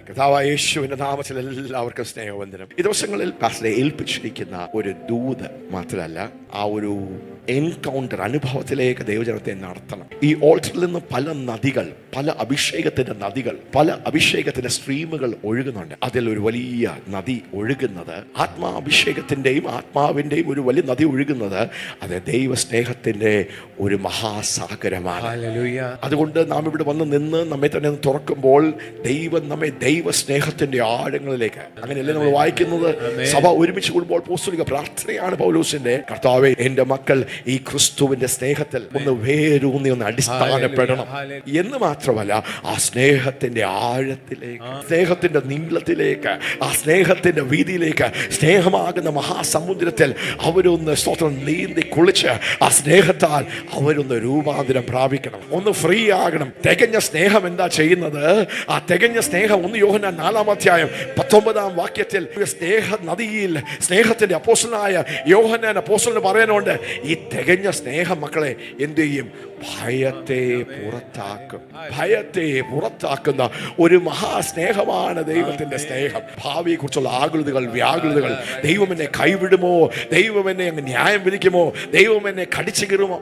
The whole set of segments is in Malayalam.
കർത്താവായ യേശുവിന്റെ നാമത്തിൽ എല്ലാവർക്കും സ്നേഹവന്ദനം. ഈ ദിവസങ്ങളിൽ പാസ്റ്ററെ ഏൽപ്പിച്ചിരിക്കുന്ന ഒരു ദൂത് മാത്രമല്ല, ആ ഒരു എൻകൗണ്ടർ അനുഭവത്തിലേക്ക് ദൈവജനത്തെ നടത്തണം. ഈ ഓൾട്ടറിൽ നിന്ന് പല നദികൾ, പല അഭിഷേകത്തിന്റെ നദികൾ, പല അഭിഷേകത്തിന്റെ സ്ട്രീമുകൾ ഒഴുകുന്നുണ്ട്. അതിൽ ഒരു വലിയ നദി ഒഴുകുന്നത്, ആത്മാഭിഷേകത്തിന്റെയും ആത്മാവിന്റെയും ഒരു വലിയ നദി ഒഴുകുന്നത്, അത് ദൈവ സ്നേഹത്തിന്റെ ഒരു മഹാസാഗരമാണ്. അതുകൊണ്ട് നാം ഇവിടെ വന്ന് നിന്ന് നമ്മെ തന്നെ തുറക്കുമ്പോൾ ദൈവം നമ്മെ ദൈവ സ്നേഹത്തിന്റെ ആഴങ്ങളിലേക്ക്, അങ്ങനെയല്ലേ നമ്മൾ വായിക്കുന്നത്. സഭ ഒരുമിച്ച് കൂടുമ്പോൾ അപ്പോസ്തലിക പ്രാർത്ഥനയാണ് പൗലോസിന്റെ, കർത്താവേ എന്റെ മക്കൾ ഈ ക്രിസ്തുവിന്റെ സ്നേഹത്തിൽ ഒന്ന് വേരൂന്നി ഒന്ന് അടിസ്ഥാനപ്പെടണം എന്ന് മാത്രമല്ല, ആ സ്നേഹത്തിന്റെ ആഴത്തിലേക്ക്, സ്നേഹത്തിന്റെ നീളത്തിലേക്ക്, ആ സ്നേഹത്തിന്റെ വീതിയിലേക്ക്, സ്നേഹമാകുന്ന മഹാസമുദ്രത്തിൽ അവരൊന്ന് സ്തോത്രം നീന്തി കുളിച്ച് ആ സ്നേഹത്താൽ അവരൊന്ന് രൂപാന്തരം പ്രാപിക്കണം, ഒന്ന് ഫ്രീ ആകണം. തികഞ്ഞ സ്നേഹം എന്താ ചെയ്യുന്നത്? ആ തികഞ്ഞ സ്നേഹം 1 യോഹന്നാൻ 4-ാം അധ്യായം 19-ാം വാക്യത്തിൽ സ്നേഹ നദിയിൽ സ്നേഹത്തിന്റെ അപ്പോസ്തലനായ യോഹന്നാൻ അപ്പോസ്തലന് പറയാനുണ്ട്, ഈ തികഞ്ഞ സ്നേഹം മക്കളെ എന്ത് ചെയ്യും? ഭയത്തെ പുറത്താക്കും. ഭയത്തെ പുറത്താക്കുന്ന ഒരു മഹാസ്നേഹമാണ് ദൈവത്തിന്റെ സ്നേഹം. ഭാവിയെ കുറിച്ചുള്ള ആകുലതകൾ, വ്യാകുലതകൾ, ദൈവം എന്നെ കൈവിടുമോ, ദൈവം എന്നെ അങ്ങ് ന്യായം വിധിക്കുമോ, ദൈവം എന്നെ കടിച്ചു കീറുമോ,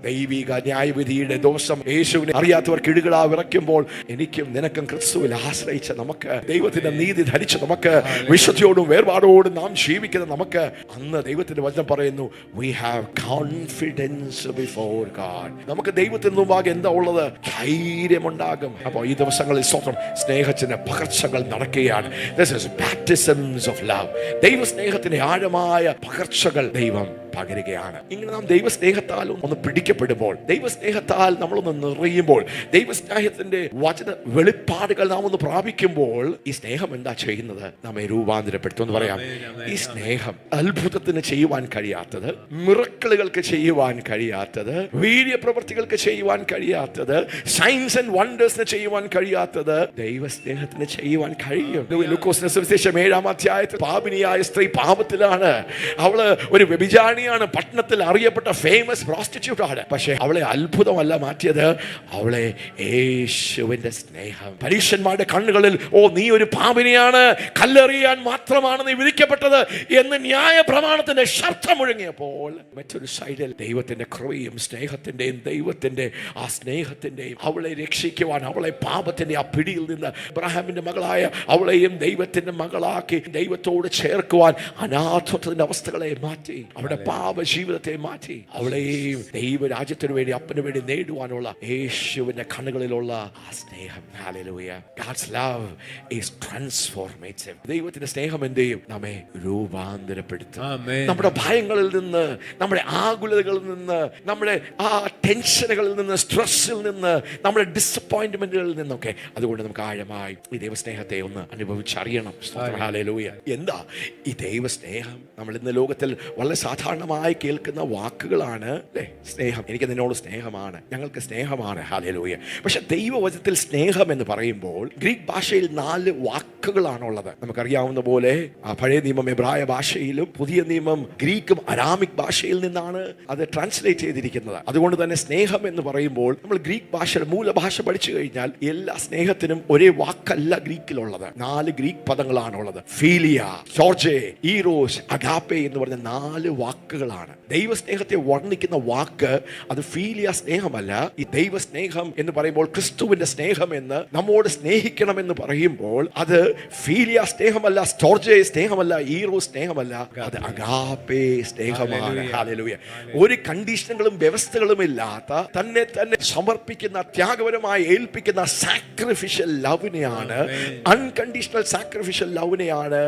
ദൈവിക ന്യായവിധിയുടെ ദോഷം യേശുവിനെ അറിയാത്തവർ കിടുകിടാ വിറയ്ക്കുമ്പോൾ എനിക്കും നിനക്കും ക്രിസ്തുവിൽ ആശ്രയിച്ച് നമുക്ക്, ദൈവത്തിന്റെ നീതി ധരിച്ച് നമുക്ക്, വിശുദ്ധിയോടും വേർപാടോടും നാം ജീവിക്കുന്ന നമുക്ക്, അന്ന് ദൈവത്തിന്റെ വചനം പറയുന്നു, we have confidence before God. നമുക്ക് ദൈവത്തിന് മുമ്പാകെ എന്താ ഉള്ളത്? ധൈര്യമുണ്ടാകും. അപ്പോൾ ഈ ദിവസങ്ങളിൽ സ്വന്തം സ്നേഹത്തിന്റെ പകർച്ചകൾ നടക്കുകയാണ്. This is baptisms of love. ദൈവ സ്നേഹത്തിന്റെ ആഴമായ പകർച്ചകൾ ദൈവം പകരുകയാണ്. ഇങ്ങനെ നാം ദൈവസ്നേഹത്താൽ ഒന്ന് പിടിക്കപ്പെടുമ്പോൾ, ദൈവസ്നേഹത്താൽ നമ്മളൊന്ന് നിറയുമ്പോൾ, ദൈവസ്നേഹത്തിന്റെ വചന വെളിപ്പാടുകൾ നാം ഒന്ന് പ്രാപിക്കുമ്പോൾ, ഈ സ്നേഹം എന്താ ചെയ്യുന്നത്? നമ്മെ രൂപാന്തരപ്പെടുത്തും എന്ന് പറയാം. ഈ സ്നേഹം അത്ഭുതത്തിന് ചെയ്യുവാൻ കഴിയാത്തത്, മിറക്കിളുകൾക്ക് ചെയ്യുവാൻ കഴിയാത്തത്, വീര്യപ്രവൃത്തികൾക്ക് ചെയ്യുവാൻ കഴിയാത്തത്, സയൻസ് ആൻഡ് വണ്ടേഴ്സിന് ചെയ്യുവാൻ കഴിയാത്തത് ദൈവസ്നേഹത്തിന് ചെയ്യുവാൻ കഴിയും. ലൂക്കോസിന്റെ സുവിശേഷം 7-ാം അധ്യായത്തിൽ പാപിനിയായ സ്ത്രീ പാപത്തിലാണ്. അവള് ഒരു വ്യഭിചാരി, പട്ടണത്തിൽ അറിയപ്പെട്ട ഫേമസ് പ്രോസ്റ്റിറ്റ്യൂട്ട് ആണ്. പക്ഷെ അവളെ അത്ഭുതമല്ല മാറ്റിയത്, അവളെ യേശുവിന്റെ സ്നേഹം. പരീക്ഷന്മാരുടെ കണ്ണുകളിൽ, ഓ നീ ഒരു പാപിനിയാണ്, കല്ലെറിയാൻ മാത്രമാണ് നീ വിധിക്കപ്പെട്ടത് എന്ന് ന്യായ പ്രമാണത്തിന്റെ ശബ്ദം മുഴങ്ങിയപ്പോൾ, മറ്റൊരു സൈഡിൽ ദൈവത്തിന്റെ കൃപയും സ്നേഹത്തിന്റെയും ദൈവത്തിന്റെ ആ സ്നേഹത്തിന്റെയും അവളെ രക്ഷിക്കുവാൻ, അവളെ പാപത്തിന്റെ ആ പിടിയിൽ നിന്ന് അബ്രഹാമിന്റെ മകളായ അവളെയും ദൈവത്തിന്റെ മകളാക്കി ദൈവത്തോട് ചേർക്കുവാൻ അനാഥത്വത്തിന്റെ അവസ്ഥകളെ മാറ്റി, അവിടെ പാപ ജീവിതത്തെ മാറ്റി, അവളെയും ദൈവരാജ്യത്തിനു വേണ്ടി അപ്പന് വേണ്ടി നേടുവാനുള്ള യേശുവിന്റെ കണ്ണുകളിലുള്ള ആ സ്നേഹം. Hallelujah. God's love is transformative. ദൈവത്തിന്റെ സ്നേഹം എന്ത് ചെയ്യും? നമ്മെ രൂപാന്തരപ്പെടുത്തും. നമ്മുടെ ഭയങ്ങളിൽ നിന്ന്, നമ്മുടെ ആകുലതകളിൽ നിന്ന്, നമ്മുടെ ആ ടെൻഷനുകളിൽ നിന്ന്, സ്ട്രെസ്സിൽ നിന്ന്, നമ്മുടെ ഡിസപ്പോയിന്റ്മെന്റുകളിൽ നിന്നൊക്കെ, അതുകൊണ്ട് നമുക്ക് ആഴമായി ഈ ദൈവസ്നേഹത്തെ ഒന്ന് അനുഭവിച്ചറിയണം. ഹല്ലേലൂയ. എന്താ ഈ ദൈവസ്നേഹം? നമ്മൾ ഇന്ന് ലോകത്തിൽ വളരെ സാധാരണമായി കേൾക്കുന്ന വാക്കുകളാണ് അല്ലേ? സ്നേഹം, എനിക്ക് നിന്നോട് സ്നേഹമാണ്, ഞങ്ങൾക്ക് സ്നേഹമാണ്. ഹല്ലേലൂയ. പക്ഷെ ദൈവവചനത്തിൽ സ്നേഹം എന്ന് പറയുമ്പോൾ ഗ്രീക്ക് ഭാഷയിൽ 4 വാക്കുകളാണുള്ളത്. നമുക്കറിയാവുന്ന പോലെ പഴയ നിയമം എബ്രായ ഭാഷയിലും പുതിയ നിയമം ഗ്രീക്കും അരാമിക് ഭാഷയിൽ നിന്നാണ് അത് ട്രാൻസ്ലേറ്റ് ചെയ്തിരിക്കുന്നത്. അതുകൊണ്ട് തന്നെ സ്നേഹം എന്ന് പറയുമ്പോൾ നമ്മൾ ഗ്രീക്ക് ഭാഷയുടെ മൂലഭാഷ പഠിച്ചു കഴിഞ്ഞാൽ എല്ലാ സ്നേഹത്തിനും ഒരേ വാക്കല്ല ഗ്രീക്കിലുള്ളത്. 4 ഗ്രീക്ക് പദങ്ങളാണുള്ളത്. ഫീലിയ, ജോർജെ, ഈറോസ്, അഗാപ്പെ എന്ന് പറഞ്ഞ 4 വാക്കുകളാണ്. ദൈവസ്നേഹത്തെ വർണ്ണിക്കുന്ന വാക്ക് അത് ഫീലിയ സ്നേഹമല്ല. ഈ ദൈവസ്നേഹം എന്ന് പറയുമ്പോൾ, ക്രിസ്തുവിന്റെ സ്നേഹം എന്ന്, നമ്മോട് സ്നേഹിക്കണമെന്ന് പറയുമ്പോൾ, അത് ഫീലിയ സ്നേഹമല്ല, സ്റ്റോർജെ സ്നേഹമല്ല, ഈറോ സ്നേഹമല്ല, അത് അഗാപ്പെ സ്നേഹമാണ്. ഹല്ലേലൂയ. ഒരു കണ്ടീഷനുകളും വ്യവസ്ഥകളും ഇല്ലാത്ത, തന്നെ തന്നെ സമർപ്പിക്കുന്ന, ത്യാഗപരമായി ഏൽപ്പിക്കുന്ന സാക്രിഫിഷ്യൽ ലവിനെയാണ്, അൺകണ്ടീഷണൽ സാക്രിഫിഷ്യൽ ലവിനെയാണ്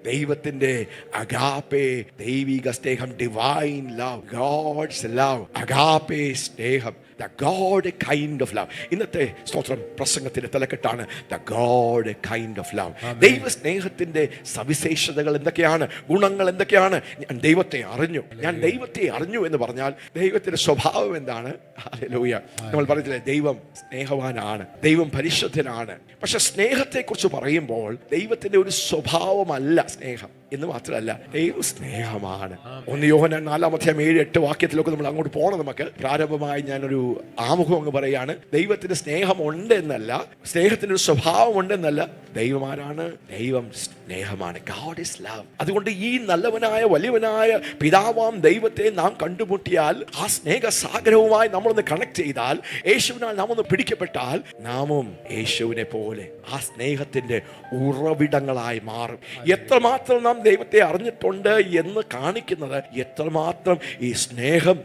ദൈവത്തിന്റെ അഗാപ്പെ, ദൈവിക സ്നേഹം, divine love, God's love, agape സ്നേഹം, the God kind of love. ഇന്നത്തെ സ്തോത്രം പ്രസംഗത്തിന്റെ തലക്കെട്ടാണ് the God kind of love. ദൈവ സ്നേഹത്തിന്റെ സവിശേഷതകൾ എന്തൊക്കെയാണ്? ഗുണങ്ങൾ എന്തൊക്കെയാണ്? ഞാൻ ദൈവത്തെ അറിഞ്ഞു. ഞാൻ ദൈവത്തെ അറിഞ്ഞു എന്ന് പറഞ്ഞാൽ ദൈവത്തിന്റെ സ്വഭാവം എന്താണ്? ഹല്ലേലൂയ. നമ്മൾ പറഞ്ഞില്ലേ, ദൈവം സ്നേഹവാനാണ്, ദൈവം പരിശുദ്ധനാണ്. പക്ഷെ സ്നേഹത്തെ കുറിച്ച് പറയുമ്പോൾ ദൈവത്തിന്റെ ഒരു സ്വഭാവമല്ല സ്നേഹം എന്ന് മാത്രമല്ല, ദൈവം സ്നേഹമാണ്. 1 യോഹന്നാൻ 4-ാം അധ്യായം 7-8 വാക്യത്തിലൊക്കെ നമ്മൾ അങ്ങോട്ട് പോകണം. നമുക്ക് പ്രാരംഭമായി ഞാനൊരു ആമുഖം അങ്ങ് പറയാണ്, ദൈവത്തിന് സ്നേഹമുണ്ട് എന്നല്ല, സ്നേഹത്തിന് ഒരു സ്വഭാവം ഉണ്ടെന്നല്ല. ദൈവമാരാണ്? ദൈവം സ്നേഹമാണ്. God is love. അതുകൊണ്ട് ഈ നല്ലവനായ വലിയവനായ പിതാവാം ദൈവത്തെ നാം കണ്ടുമുട്ടിയാൽ, ആ സ്നേഹസാഗരവുമായി നമ്മളൊന്ന് കണക്ട് ചെയ്താൽ, യേശുവിനാൽ നാം ഒന്ന് പിടിക്കപ്പെട്ടാൽ, നാമും യേശുവിനെ പോലെ ആ സ്നേഹത്തിന്റെ ഉറവിടങ്ങളായി മാറും. എത്രമാത്രം നാം ദൈവത്തെ അറിഞ്ഞിട്ടുണ്ട് എന്ന് കാണിക്കുന്നത് എത്രമാത്രം ഈ സ്നേഹം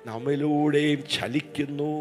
നമ്മിലൂടെയും ചലിക്കുന്നു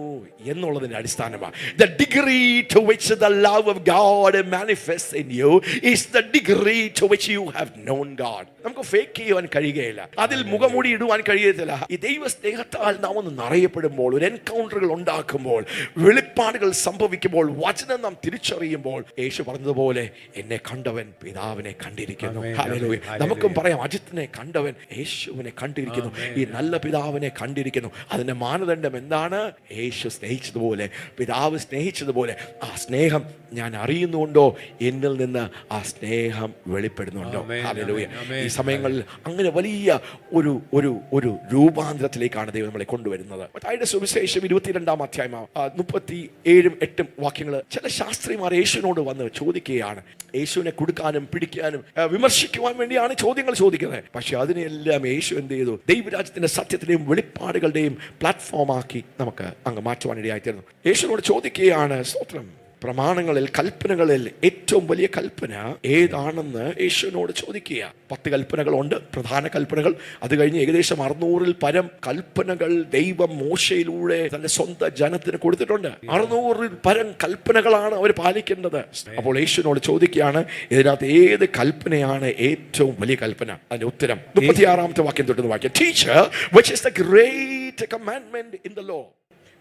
എന്നുള്ളതിന്റെ അടിസ്ഥാനമാണ്. The degree to which the love of God manifests in you is the degree to which you have known God. നമുക്ക് ഫേക്ക് ചെയ്യുവാൻ കഴിയുകയില്ല, അതിൽ മുഖംമൂടി ഇടുവാൻ കഴിയത്തില്ല. ഈ ദൈവ സ്നേഹത്താൽ നാം ഒന്ന് നിറയപ്പെടുമ്പോൾ, ഒരു എൻകൗണ്ടറുകൾ ഉണ്ടാക്കുമ്പോൾ, വെളിപ്പാടുകൾ സംഭവിക്കുമ്പോൾ, വചനം നാം തിരിച്ചറിയുമ്പോൾ, യേശു പറഞ്ഞതുപോലെ എന്നെ കണ്ടവൻ പിതാവിനെ കണ്ടിരിക്കുന്നു. ഹല്ലേലൂയ. നമുക്കും പറയാം, അജിത്തിനെ കണ്ടവൻ യേശുവിനെ കണ്ടിരിക്കുന്നു, ഈ നല്ല പിതാവിനെ കണ്ടിരിക്കുന്നു. അതിന്റെ മാനദണ്ഡം എന്താണ്? യേശു സ്നേഹിച്ചതുപോലെ, പിതാവ് സ്നേഹിച്ചതുപോലെ ആ സ്നേഹം ഞാൻ അറിയുന്നുണ്ടോ, എന്നിൽ നിന്ന് ആ സ്നേഹം വെളിപ്പെടുന്നുണ്ടോ? ഹല്ലേലൂയ. ഈ സമയങ്ങളിൽ അങ്ങനെ വലിയ ഒരു രൂപാന്തരത്തിലേക്കാണ് ദൈവം നമ്മളെ കൊണ്ടുവരുന്നത്. മത്തായിയുടെ സുവിശേഷം 22-ാം അധ്യായം 37-8 വാക്യങ്ങൾ. ചില ശാസ്ത്രിമാർ യേശുവിനോട് വന്ന് ചോദിക്കുകയാണ്. യേശുവിനെ കൊടുക്കാനും പിടിക്കാനും വിമർശിക്കുവാൻ വേണ്ടിയാണ് ചോദ്യങ്ങൾ ചോദിക്കുന്നത്. പക്ഷെ അതിനെല്ലാം യേശു എന്ത് ചെയ്തു? ദൈവരാജ്യത്തിന്റെ സത്യത്തിന്റെയും വെളിപ്പാടുകളുടെയും പ്ലാറ്റ്ഫോമാക്കി നമുക്ക് അങ്ങ് മാറ്റുവാനിടയായിത്തീർന്നു. യേശുവിനോട് ചോദിക്കുകയാണ്, സ്തോത്രം, പ്രമാണങ്ങളിൽ, കൽപ്പനകളിൽ ഏറ്റവും വലിയ കൽപ്പന ഏതാണെന്ന് യേശുവിനോട് ചോദിക്കുക. 10 കൽപ്പനകളുണ്ട്, പ്രധാന കൽപ്പനകൾ. അത് കഴിഞ്ഞ് ഏകദേശം 600-ൽ പരം കൽപ്പനകൾ ദൈവം മോശയിലൂടെ തന്റെ സ്വന്തം ജനത്തിന് കൊടുത്തിട്ടുണ്ട്. 600-ൽ പരം കൽപ്പനകളാണ് അവർ പാലിക്കേണ്ടത്. അപ്പോൾ യേശുവിനോട് ചോദിക്കുകയാണ്, ഇതിനകത്ത് ഏത് കൽപ്പനയാണ് ഏറ്റവും വലിയ കൽപ്പന? അതിന്റെ ഉത്തരം 36-ാമത്തെ വാക്യം തൊട്ട് വാക്യം. Teacher, which is the great commandment in the law?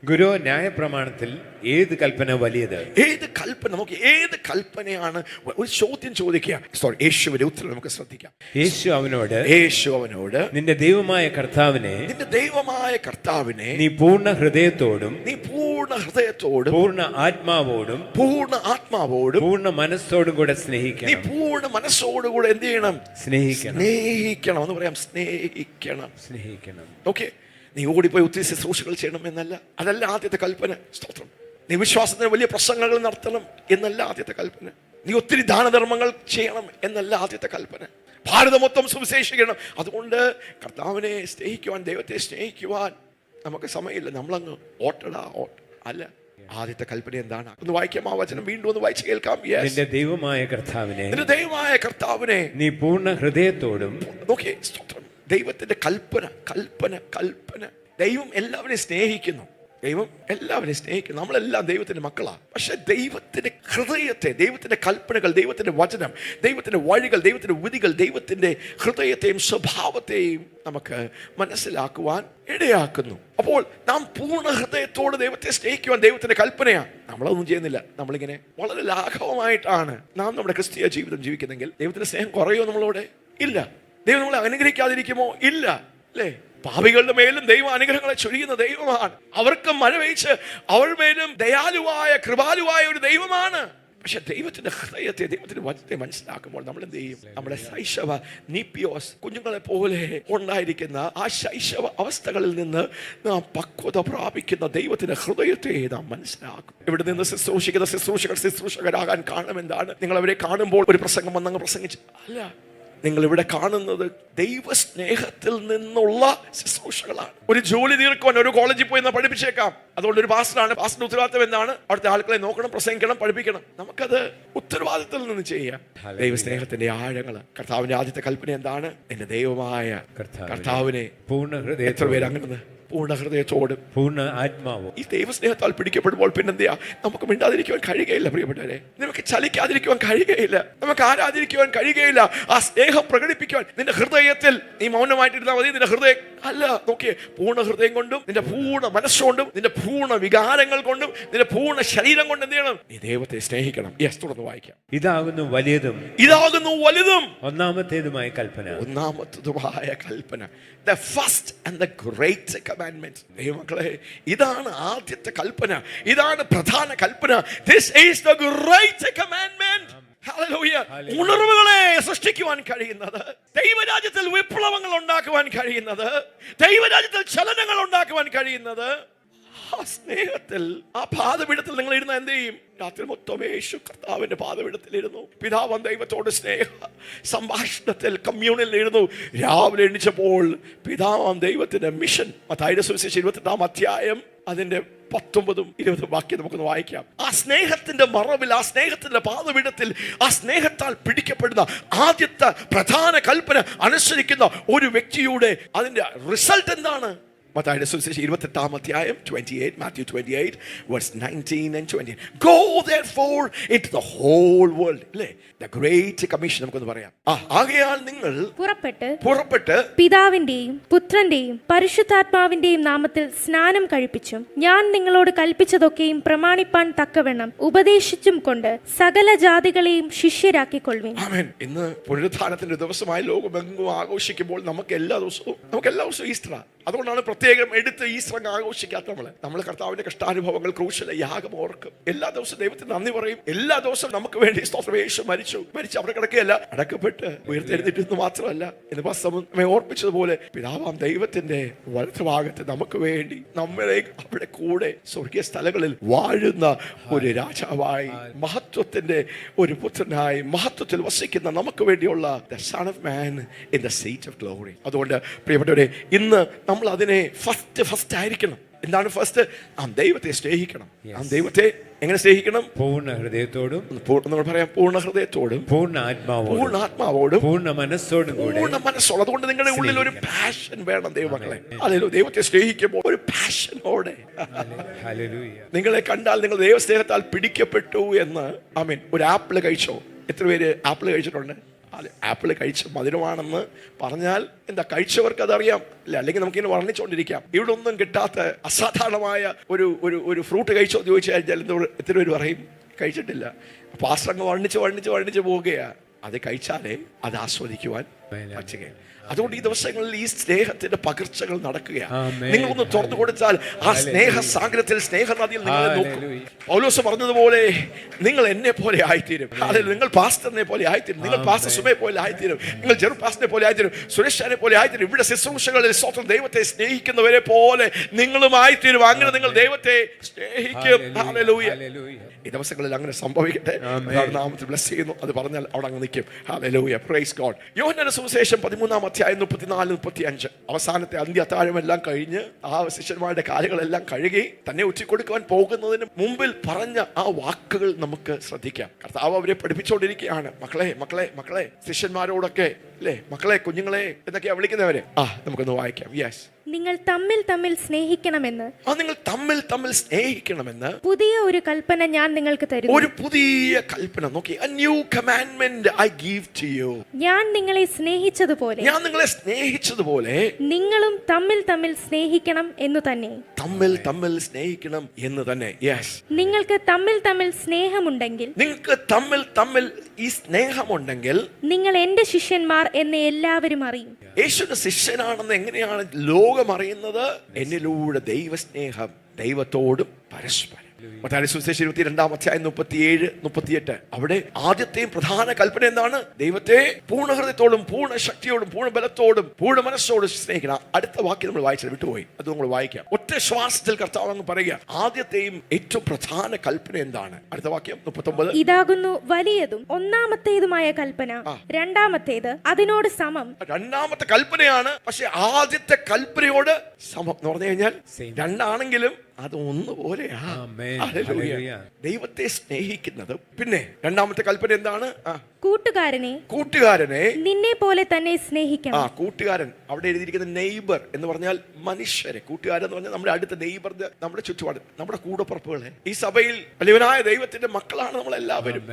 ഗുരു, ന്യായപ്രമാണത്തിൽ ഏത് കൽപ്പന വലിയത്? ഏത് കൽപ്പന? നമുക്ക് ഏത് കൽപ്പനയാണ്? ഒരു ചോദ്യം ചോദിക്കുക. യേശുവിന്റെ ഉത്തരം നമുക്ക് ശ്രദ്ധിക്കാം. യേശു അവനോട് നിന്റെ ദൈവമായ കർത്താവിനെ നീ പൂർണ്ണ ഹൃദയത്തോടും പൂർണ്ണ ആത്മാവോടും പൂർണ്ണ മനസ്സോടും കൂടെ സ്നേഹിക്കണം. നീ പൂർണ്ണ മനസ്സോടുകൂടെ എന്ത് ചെയ്യണം? സ്നേഹിക്കണം എന്ന് പറയാം. സ്നേഹിക്കണം. ഓക്കെ, നീ ഓടിപ്പോയി ഒത്തിരി ശുശ്രൂഷകൾ ചെയ്യണം എന്നല്ല, അതല്ല ആദ്യത്തെ കൽപ്പന. സ്തോത്രം. നീ വിശ്വാസത്തിന് വലിയ പ്രസംഗങ്ങൾ നടത്തണം എന്നല്ല ആദ്യത്തെ കൽപ്പന. നീ ഒത്തിരി ദാനധർമ്മങ്ങൾ ചെയ്യണം എന്നല്ല ആദ്യത്തെ കൽപ്പന. ഭാരതം മൊത്തം സുവിശേഷിക്കണം. അതുകൊണ്ട് കർത്താവിനെ സ്നേഹിക്കുവാൻ, ദൈവത്തെ സ്നേഹിക്കുവാൻ നമുക്ക് സമയമില്ല. നമ്മളങ്ങ് അല്ല. ആദ്യത്തെ കൽപ്പന എന്താണ്? ഒന്ന് വായിക്കാം ആ വചനം, വീണ്ടും ഒന്ന് വായിച്ച് കേൾക്കാം. നിന്റെ ദൈവമായ കർത്താവിനെ നീ പൂർണ്ണ ഹൃദയത്തോടും. നോക്കിയേ, സ്തോത്രം. ദൈവത്തിന്റെ കൽപ്പന. ദൈവം എല്ലാവരെയും സ്നേഹിക്കുന്നു. നമ്മളെല്ലാം ദൈവത്തിന്റെ മക്കളാണ്. പക്ഷെ ദൈവത്തിന്റെ ഹൃദയത്തെ, ദൈവത്തിന്റെ കൽപ്പനകൾ, ദൈവത്തിന്റെ വചനം, ദൈവത്തിന്റെ വഴികൾ, ദൈവത്തിന്റെ വിധികൾ, ദൈവത്തിന്റെ ഹൃദയത്തെയും സ്വഭാവത്തെയും നമുക്ക് മനസ്സിലാക്കുവാൻ ഇടയാക്കുന്നു. അപ്പോൾ നാം പൂർണ്ണ ഹൃദയത്തോട് ദൈവത്തെ സ്നേഹിക്കുവാൻ ദൈവത്തിന്റെ കൽപ്പനയാണ്. നമ്മളതൊന്നും ചെയ്യുന്നില്ല. നമ്മളിങ്ങനെ വളരെ ലാഘവമായിട്ടാണ് നാം നമ്മുടെ ക്രിസ്തീയ ജീവിതം ജീവിക്കുന്നെങ്കിൽ ദൈവത്തിന്റെ സ്നേഹം കുറയോ നമ്മളോട്? ഇല്ല. ദൈവം നമ്മളെ അനുഗ്രഹിക്കാതിരിക്കുമോ? ഇല്ല. അല്ലേ? പാപികളുടെ മേലും ദൈവം അനുഗ്രഹങ്ങളെ ചൊരിയുന്ന ദൈവമാണ്. അവർക്ക് മഴ പെയ്ച്ച് അവരുടെ മേലും ദയാലുവായ, കൃപാലുവായ ഒരു ദൈവമാണ്. പക്ഷെ ദൈവത്തിന്റെ ഹൃദയത്തെ, ദൈവത്തിന്റെ വചനത്തെ മനസ്സിലാക്കുമ്പോൾ നമ്മൾ എന്ത് ചെയ്യും? നമ്മുടെ ശൈശവ നീപ്പിയോസ് കുഞ്ഞുങ്ങളെ പോലെ ഉണ്ടായിരിക്കുന്ന ആ ശൈശവ അവസ്ഥകളിൽ നിന്ന് നാം പക്വത പ്രാപിക്കുന്ന ദൈവത്തിന്റെ ഹൃദയത്തെ നാം മനസ്സിലാക്കും. ഇവിടെ നിന്ന് ശുശ്രൂഷകരാകാൻ കാരണമെന്താണ്? നിങ്ങൾ അവരെ കാണുമ്പോൾ ഒരു പ്രസംഗം വന്നങ്ങ് പ്രസംഗിച്ച് അല്ല. നിങ്ങൾ ഇവിടെ കാണുന്നത് ദൈവസ്നേഹത്തിൽ നിന്നുള്ള ശുശ്രൂഷകളാണ്. ഒരു ജോലി തീർക്കുവാൻ ഒരു കോളേജിൽ പോയി പഠിപ്പിച്ചേക്കാം. അതുകൊണ്ട് ഒരു പാസ്റ്ററാണ്. പാസ്റ്ററിന്റെ ഉത്തരവാദിത്തം എന്താണ്? അവിടുത്തെ ആളുകളെ നോക്കണം, പ്രസംഗിക്കണം, പഠിപ്പിക്കണം. നമുക്കത് ഉത്തരവാദിത്തത്തിൽ നിന്ന് ചെയ്യാം. ദൈവസ്നേഹത്തിന്റെ ആഴങ്ങൾ. കർത്താവിന്റെ ആദ്യത്തെ കൽപ്പന എന്താണ്? എന്റെ ദൈവമായ കർത്താവിനെ പൂർണ്ണ ഹൃദയം. എത്ര പേര് അങ്ങനെ പൂർണ്ണ ഹൃദയത്തോടും പൂർണ്ണ ആത്മാവും ഈ ദൈവസ്നേഹത്താൽ പിടിക്കപ്പെടുമ്പോൾ പിന്നെന്താ? നമുക്ക് മിണ്ടാതിരിക്കുവാൻ കഴിയുകയില്ല പ്രിയപ്പെട്ടവരെ. നമുക്ക് ചലിക്കാതിരിക്കുവാൻ കഴിയുകയില്ല. നമുക്ക് ആരാധിരിക്കുവാൻ കഴിയുകയില്ല. ആ സ്നേഹം പ്രകടിപ്പിക്കുവാൻ നിന്റെ ഹൃദയത്തിൽ നീ മൗനമായിട്ടിരുന്നാൽ മതി. നിന്റെ ഹൃദയം അല്ല, നോക്കിയേ, പൂർണ്ണ ഹൃദയം കൊണ്ടും നിന്റെ പൂർണ്ണ മനസ്സുകൊണ്ടും നിന്റെ പൂർണ്ണ വികാരങ്ങൾ കൊണ്ടും നിന്റെ പൂർണ്ണ ശരീരം കൊണ്ട് എന്ത് ചെയ്യണം? നീ ദൈവത്തെ സ്നേഹിക്കണം. തുടർന്ന് വായിക്കാം. ഇതാകുന്നു വലുതും ഒന്നാമത്തേതുമായ കൽപ്പന. The first and the great commandment. ദൈവമക്കളെ, ഇതാണ് ആദ്യത്തെ കൽപ്പന. ഇതാണ് പ്രധാന കൽപ്പന. This is the great commandment. Hallelujah. ഉണർവുകളെ സൃഷ്ടിക്കുവാൻ കഴിയുന്നത്, ദൈവരാജ്യത്തിൽ വിപ്ലവങ്ങൾ ഉണ്ടാക്കുവാൻ കഴിയുന്നത്, ദൈവരാജ്യത്തിൽ ചലനങ്ങൾ ഉണ്ടാക്കുവാൻ കഴിയുന്നത് ആ സ്നേഹത്തിൽ, ആ പാദപീഠത്തിൽ നിങ്ങൾ ഇരുന്ന എന്ത് ചെയ്യും? രാത്രി മൊത്തം യേശു കർത്താവിന്റെ പാദപീഠത്തിലിരുന്നു. പിതാവ് ദൈവത്തോട് സ്നേഹ സംഭാഷണത്തിൽ, കമ്മ്യൂണിലിരുന്നു. രാവിലെ എണീച്ചപ്പോൾ പിതാവ് ദൈവത്തിന്റെ മിഷൻ, മത്തായിയുടെ സുവിശേഷം 28-ാം അധ്യായം അതിന്റെ 19ഉം 20ഉം വാക്യം നമുക്കൊന്ന് വായിക്കാം. ആ സ്നേഹത്തിന്റെ മറവിൽ, ആ സ്നേഹത്തിന്റെ പാദപീഠത്തിൽ, ആ സ്നേഹത്താൽ പിടിക്കപ്പെടുന്ന ആദ്യത്തെ പ്രധാന കൽപ്പന അനുസരിക്കുന്ന ഒരു വ്യക്തിയുടെ അതിന്റെ റിസൾട്ട് എന്താണ്? മത്തായിയുടെ സുവിശേഷം 28-ാം അധ്യായം 28, Matthew 28 verse 19 and 20. Go therefore into the whole world. അല്ലേ? The great commission നമുക്കൊന്ന് പറയാം. ആകയാൽ നിങ്ങൾ പുറപ്പെട്ട് പിതാവിന്റെയും പുത്രന്റെയും പരിശുദ്ധാത്മാവിന്റെയും നാമത്തിൽ സ്നാനം കഴിപ്പിച്ചും ഞാൻ നിങ്ങളോട് കൽപ്പിച്ചതൊക്കെയും പ്രമാണിപ്പാൻ തക്കവണ്ണം ഉപദേശിച്ചും കൊണ്ട് സകല ജാതികളെയും ശിഷ്യരാക്കിക്കൊള്ളുവിൻ. ആമേൻ. ഇന്ന് പുനരുത്ഥാനത്തിന്റെ ദിവസമായി ലോകമെങ്ങും ആഘോഷിക്കുമ്പോൾ നമുക്ക് എല്ലാ ദിവസവും ഈസ്റ്ററാ. അതുകൊണ്ടാണ് പ്രത്യേകം എടുത്ത് ഈസ്റ്റർ ആഘോഷിക്കാത്ത നമ്മൾ കർത്താവിന്റെ കഷ്ടാനുഭവങ്ങൾ, ക്രൂശിലെ യാഗം ഓർക്കും. എല്ലാ ദിവസവും ദൈവത്തിന് നന്ദി പറയും. എല്ലാ ദിവസവും നമുക്ക് വേണ്ടി സ്തോത്രം. യേശു മരിച്ചു അവിടെ കിടക്കുകയല്ല, അടക്കപ്പെട്ട് ഉയർത്തെഴുന്നേറ്റെന്ന് മാത്രമല്ല, എന്ന് നമ്മെ ഓർപ്പിച്ചതുപോലെ പിതാവാം ദൈവത്തിന്റെ വലതുഭാഗത്ത് നമുക്ക് വേണ്ടി നമ്മളെ അവിടെ കൂടെ സ്വർഗീയ സ്ഥലങ്ങളിൽ വാഴുന്ന ഒരു രാജാവായി, മഹത്വത്തിന്റെ ഒരു പുത്രനായി, മഹത്വത്തിൽ വസിക്കുന്ന നമുക്ക് വേണ്ടിയുള്ള the Son of Man in the seat of glory. അതുകൊണ്ട് പ്രിയപ്പെട്ടവരെ, ഇന്ന് നമ്മൾ അതിനെ ഫസ്റ്റ് ആയിരിക്കണം. എന്താണ് ഫസ്റ്റ്? ദൈവത്തെ സ്നേഹിക്കണം. ദൈവത്തെ എങ്ങനെ സ്നേഹിക്കണം? പൂർണ്ണ ഹൃദയത്തോടും, നമ്മൾ പറയാം, പൂർണ്ണ ഹൃദയത്തോടും, പൂർണ്ണ ആത്മാവോടും, പൂർണ്ണ മനസ്സോടും കൂടെ. അതുകൊണ്ട് നിങ്ങളുടെ ഉള്ളിൽ ഒരു പാഷൻ വേണം ദൈവമക്കളെ. അല്ലല്ലോ, ദൈവത്തെ സ്നേഹിക്കുമ്പോൾ ഒരു പാഷനോടെ. നിങ്ങളെ കണ്ടാൽ നിങ്ങൾ ദൈവസ്നേഹത്താൽ പിടിക്കപ്പെട്ടു എന്ന്. ആമേൻ. ഒരു ആപ്പിൾ കഴിച്ചോ? എത്ര പേര് ആപ്പിൾ കഴിച്ചിട്ടുണ്ട്? ആപ്പിൾ കഴിച്ച് മധുരമാണെന്ന് പറഞ്ഞാൽ എന്താ, കഴിച്ചവർക്ക് അതറിയാം അല്ലെ? അല്ലെങ്കിൽ നമുക്കിങ്ങനെ വർണ്ണിച്ചുകൊണ്ടിരിക്കാം. ഇവിടെ ഒന്നും കിട്ടാത്ത അസാധാരണമായ ഒരു ഫ്രൂട്ട് കഴിച്ചോ എന്ന് ചോദിച്ചു കഴിഞ്ഞാൽ എത്ര പേര് പറയും കഴിച്ചിട്ടില്ല. പാസ്റ്റർ അങ്ങ് വർണ്ണിച്ച് പോവുകയാ. അത് കഴിച്ചാലേ അത് ആസ്വദിക്കുവാൻ പറ്റുകയില്ല. അതുകൊണ്ട് ഈ ദിവസങ്ങളിൽ ഈ സ്നേഹത്തിന്റെ പകർച്ചകൾ നടക്കുകയാണ്. നിങ്ങളൊന്ന് തുറന്നു കൊടുത്താൽ ആ സ്നേഹ സാഗരത്തിൽ, സ്നേഹനദിയിൽ നിങ്ങളെ നോക്കും. പൗലോസ് പറഞ്ഞതുപോലെ നിങ്ങൾ എന്നെ പോലെ ആയിത്തീരും. അതായത് നിങ്ങൾ പാസ്റ്ററിനെ പോലെ ആയിത്തീരും, നിങ്ങൾ പാസ്റ്റർ സുമയെ പോലെ ആയിത്തീരും, നിങ്ങൾ ജെറു പാസ്റ്ററിനെ പോലെ ആയിത്തീരും, സുരേഷനെ പോലെ ആയിത്തീരും. ഇവിടെ ശുശ്രൂഷകളിൽ സ്വന്തം ദൈവത്തെ സ്നേഹിക്കുന്നവരെ പോലെ നിങ്ങളും ആയിത്തീരും. അങ്ങനെ നിങ്ങൾ ദൈവത്തെ സ്നേഹിക്കും. ഹല്ലേലൂയ. ഈ ദിവസങ്ങളിൽ അങ്ങനെ സംഭവിക്കട്ടെ. നാമത്തിൽ ബ്ലെസ് ചെയ്യുന്നു. അത് പറഞ്ഞാൽ അവിടെ അങ്ങ് നിൽക്കും. ഹല്ലേലൂയ. Praise God. യോഹന്നാന്റെ സുവിശേഷം 13-ാം അധ്യായം 34-35 അവസാനത്തെ അന്ത്യ അത്താഴമെല്ലാം കഴിഞ്ഞ് ആ ശിഷ്യന്മാരുടെ കാലുകളെല്ലാം കഴുകി തന്നെ ഉച്ചക്കൊടുക്കുവാൻ പോകുന്നതിന് മുമ്പിൽ പറഞ്ഞ ആ വാക്കുകൾ നമുക്ക് ശ്രദ്ധിക്കാം. കർത്താവ് അവരെ പഠിപ്പിച്ചുകൊണ്ടിരിക്കുകയാണ്. മക്കളെ ശിഷ്യന്മാരോടൊക്കെ അല്ലേ, മക്കളെ, കുഞ്ഞുങ്ങളെ എന്നൊക്കെയാ വിളിക്കുന്നവരെ. നമുക്കൊന്ന് വായിക്കാം. യെസ്. നിങ്ങൾ തമ്മിൽ സ്നേഹിക്കണമെന്ന്, നിങ്ങൾ തമ്മിൽ സ്നേഹിക്കണമെന്ന് പുതിയ ഒരു കൽപ്പന ഞാൻ നിങ്ങൾക്ക് തരുന്നു. ഒരു പുതിയ കൽപ്പന. നോക്കി, a new commandment I give to you. ഞാൻ നിങ്ങളെ സ്നേഹിച്ചതുപോലെ നിങ്ങളും തമ്മിൽ സ്നേഹിക്കണം എന്ന് തന്നെ. തമ്മിൽ സ്നേഹിക്കണം എന്ന് തന്നെ. യെസ്. നിങ്ങൾക്ക് തമ്മിൽ സ്നേഹമുണ്ടെങ്കിൽ, ഈ സ്നേഹമുണ്ടെങ്കിൽ നിങ്ങൾ എന്റെ ശിഷ്യന്മാർ എന്ന് എല്ലാവരും അറിയും. യേശുവിന്റെ ശിഷ്യനാണെന്ന് എങ്ങനെയാണ് ലോകം അറിയുന്നത്? എന്നിലൂടെ ദൈവസ്നേഹം, ദൈവത്തോടും പരസ്പരം. മത്തായിയുടെ സുവിശേഷം 22-ാം അധ്യായം 37-38 അവിടെ ആദ്യത്തെയും പ്രധാന കൽപ്പന എന്താണ്? ദൈവത്തെ പൂർണ്ണ ഹൃദയത്തോടും, പൂർണ്ണ ശക്തിയോടും, പൂർണ്ണ ബലത്തോടും, പൂർണ്ണ മനസ്സോടും സ്നേഹിക്കണം. അടുത്ത വാക്യം നമ്മൾ വായിച്ചത് വിട്ടുപോയി, അത് നമ്മൾ വായിക്കാം. ഒറ്റ ശ്വാസത്തിൽ കർത്താവ് അങ്ങ് പറയുക, ആദ്യത്തെയും ഏറ്റവും പ്രധാന കൽപ്പന എന്താണ്? അടുത്ത വാക്യം 39. ഇതാകുന്നു വലിയതും ഒന്നാമത്തേതുമായ കൽപ്പന, രണ്ടാമത്തേത് അതിനോട് സമം. രണ്ടാമത്തെ കൽപ്പനയാണ്, പക്ഷെ ആദ്യത്തെ കൽപ്പനയോട് സമം എന്ന് പറഞ്ഞു കഴിഞ്ഞാൽ രണ്ടാണെങ്കിലും അത് ഒന്നുപോലെയാ. ദൈവത്തെ സ്നേഹിക്കുന്നത്. പിന്നെ രണ്ടാമത്തെ കൽപ്പന എന്താണ്? കൂട്ടുകാരനെ നിന്നെ പോലെ തന്നെ സ്നേഹിക്കണം. കൂട്ടുകാരൻ അവിടെ എഴുതിയിരിക്കുന്ന നെയ്ബർ എന്ന് പറഞ്ഞാൽ മനുഷ്യരെ. കൂട്ടുകാരൻ എന്ന് പറഞ്ഞാൽ നമ്മുടെ അടുത്ത നെയ്ബർ, നമ്മുടെ ചുറ്റുപാട്, നമ്മുടെ കൂടപ്പുറപ്പുകളെ. ഈ സഭയിൽ വലിയവനായ ദൈവത്തിന്റെ മക്കളാണ് നമ്മളെല്ലാവരും.